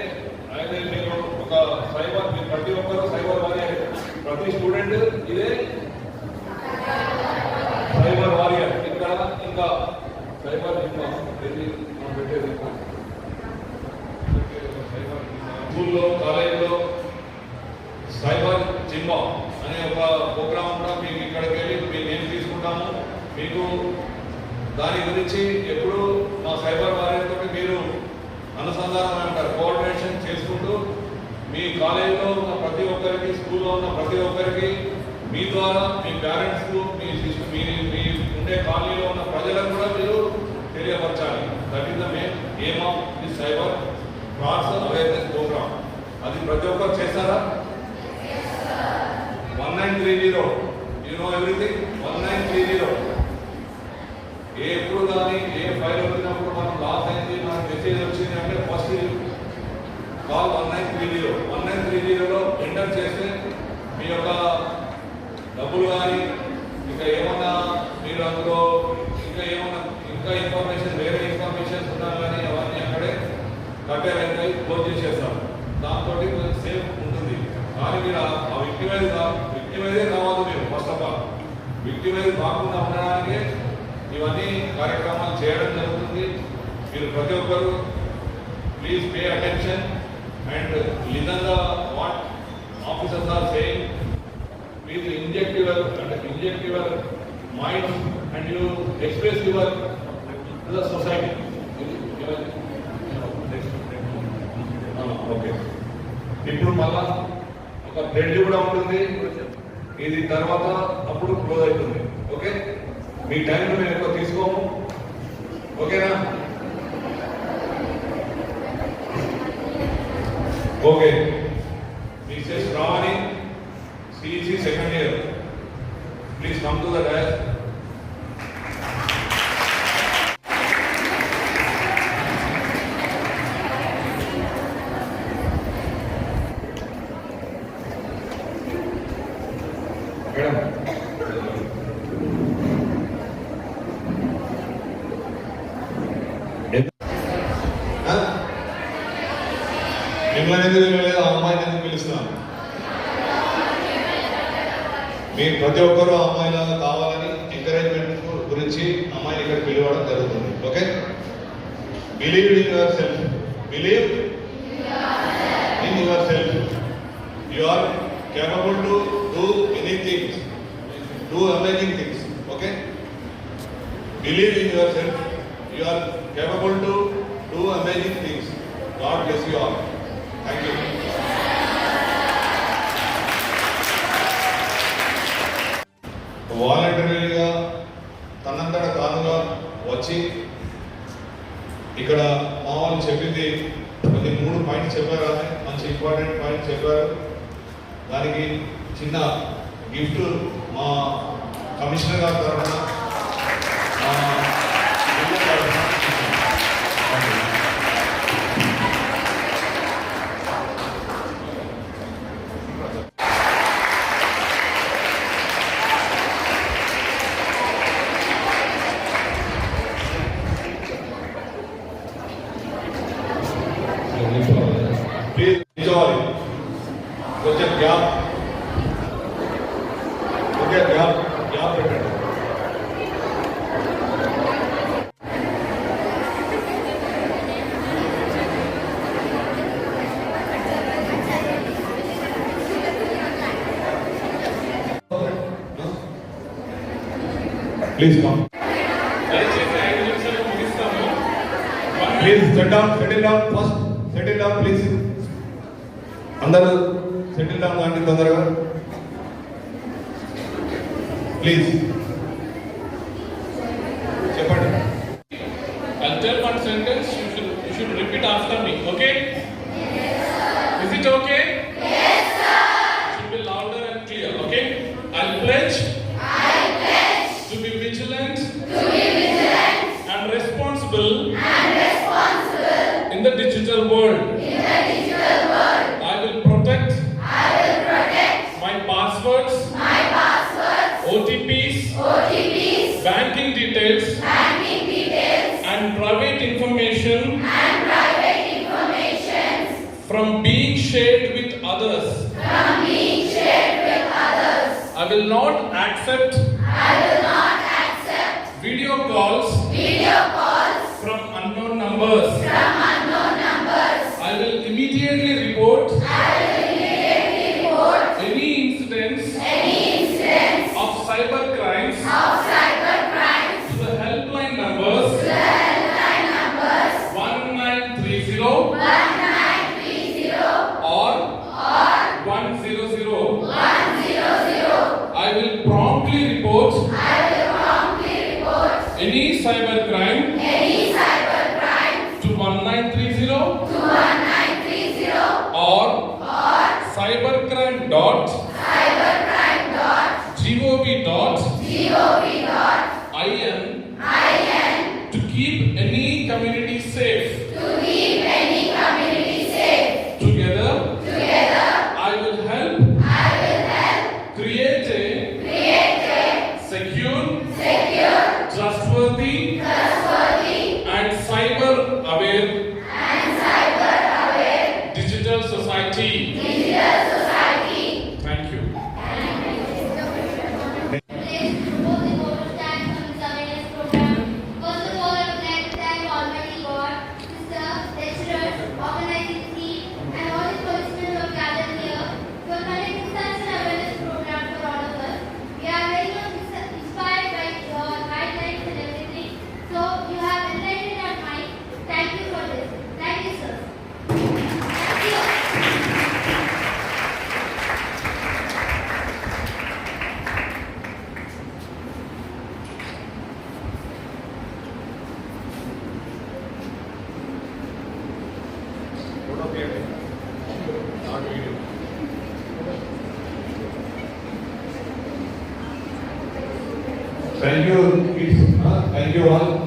అయితే మీరు ఒక సైబర్, మీరు ప్రతి ఒక్కరు సైబర్ వారియర్, ప్రతి స్టూడెంట్ ఇదే సైబర్ వారియర్. ఇక్కడ ఇంకా సైబర్ పెట్టేది స్కూల్లో, కాలేజీలో సైబర్ జిమ్మా అనే ఒక ప్రోగ్రామ్ కూడా మీకు ఇక్కడికి వెళ్ళి మేము ఏం తీసుకుంటాము. మీకు దాని గురించి ఎప్పుడు మా సైబర్ వారియర్ తోటి మీరు అనుసంధానం అంటారు, కోఆర్డినేషన్ చేసుకుంటూ మీ కాలేజీలో ఉన్న ప్రతి ఒక్కరికి, స్కూల్లో ఉన్న ప్రతి ఒక్కరికి, మీ ద్వారా మీ పేరెంట్స్కు, మీ ఉండే కాలనీలో ఉన్న ప్రజలకు కూడా మీరు తెలియపరచాలి. That is the main aim of the cyber cross awareness program. అది ప్రతి ఒక్కరు చేస్తారా? 1930, యూ నో ఎవ్రీథింగ్. 1930 ఎప్పుడు కానీ ఏ ఫైల్ వచ్చినప్పుడు మనం లాస్ అయింది, మనకు మెసేజ్ వచ్చింది అంటే ఫస్ట్ కాల్ 1930. 1930లో ఎంటర్ చేస్తే మీ యొక్క డబ్బులు కానీ ఇంకా ఏమన్నా మీరు అందులో ఇంకా ఇన్ఫర్మేషన్, వేరే ఇన్ఫర్మేషన్స్ ఉన్నా కానీ అవన్నీ అక్కడే కట్టేరైతే క్లోజ్ చేసేస్తారు. దాంతో సేఫ్ ఉంటుంది. కానీ మీరు ఆ విక్టిమైజే కావాలి. మీరు ఫస్ట్ ఆఫ్ ఆల్ విక్టిమైజ్ కాకుండా ఉండడానికి ఇవన్నీ కార్యక్రమాలు చేయడం జరుగుతుంది. మీరు ప్రతి ఒక్కరు please pay attention and listen the what officers are saying. Please inject your mind and you express your to the society. Okay, ఇప్పుడు మళ్ళా ఒక థ్రెడ్ కూడా ఉంటుంది. ఇది తర్వాత అప్పుడు క్లోజ్ అవుతుంది. ఓకే, మీ టైంలో మేము ఎక్కువ తీసుకోము. ఓకేనా? Okay, Mrs రావణి, CEC second year, please come to the dais. మిమ్మల్ని ఎందుకు పిలవలేదు, ఆ అమ్మాయిని ఎందుకు పిలుస్తున్నాను? మీరు ప్రతి ఒక్కరూ అమ్మాయిలాగా కావాలని ఎంకరేజ్మెంట్ గురించి అమ్మాయిని ఇక్కడ పిలవడం జరుగుతుంది. Okay, believe in yourself. Believe in yourself. You are capable to do many things, do amazing things. Okay, believe in yourself. You are capable to do amazing things. God bless you all. Thank you. వాలంటరీగా తనంతట తానుగా వచ్చి ఇక్కడ మా వాళ్ళు చెప్పింది కొన్ని 3 points చెప్పారు. మంచి ఇంపార్టెంట్ పాయింట్స్ చెప్పారు. దానికి చిన్న గిఫ్ట్ మా కమిషనర్ గారి తరఫున, ప్లీజ్ నిల్చోవాలి. కొంచెం గ్యాప్ పెట్టండి. Please come. దయచేసి 5 నిమిషాలు ముగిస్తాము. Please settle down first. Settle down please. అందరూ సెటిల్ డౌన్ కాండి తొందరగా ప్లీజ్. చెప్పండి. I'll tell one sentence. You should repeat after me. Okay? Is it okay? Yes, sir. It should be louder and clear. Okay? I'll pledge. To be vigilant. And responsible. In the digital world. I will protect. My passwords. OTPs. Banking details. And private information. From being shared with others. I will not accept. Video calls. From unknown numbers. I will immediately report. Any incidents. Of cyber crimes. To the helpline numbers. 1930. Or 100. I will promptly report. Any cyber crime. To 1930. Or cybercrime.gov.in to keep any community safe. Together, I will help create a secure, trustworthy, and cyber aware digital society. Thank you. Thank you kids. Thank you all.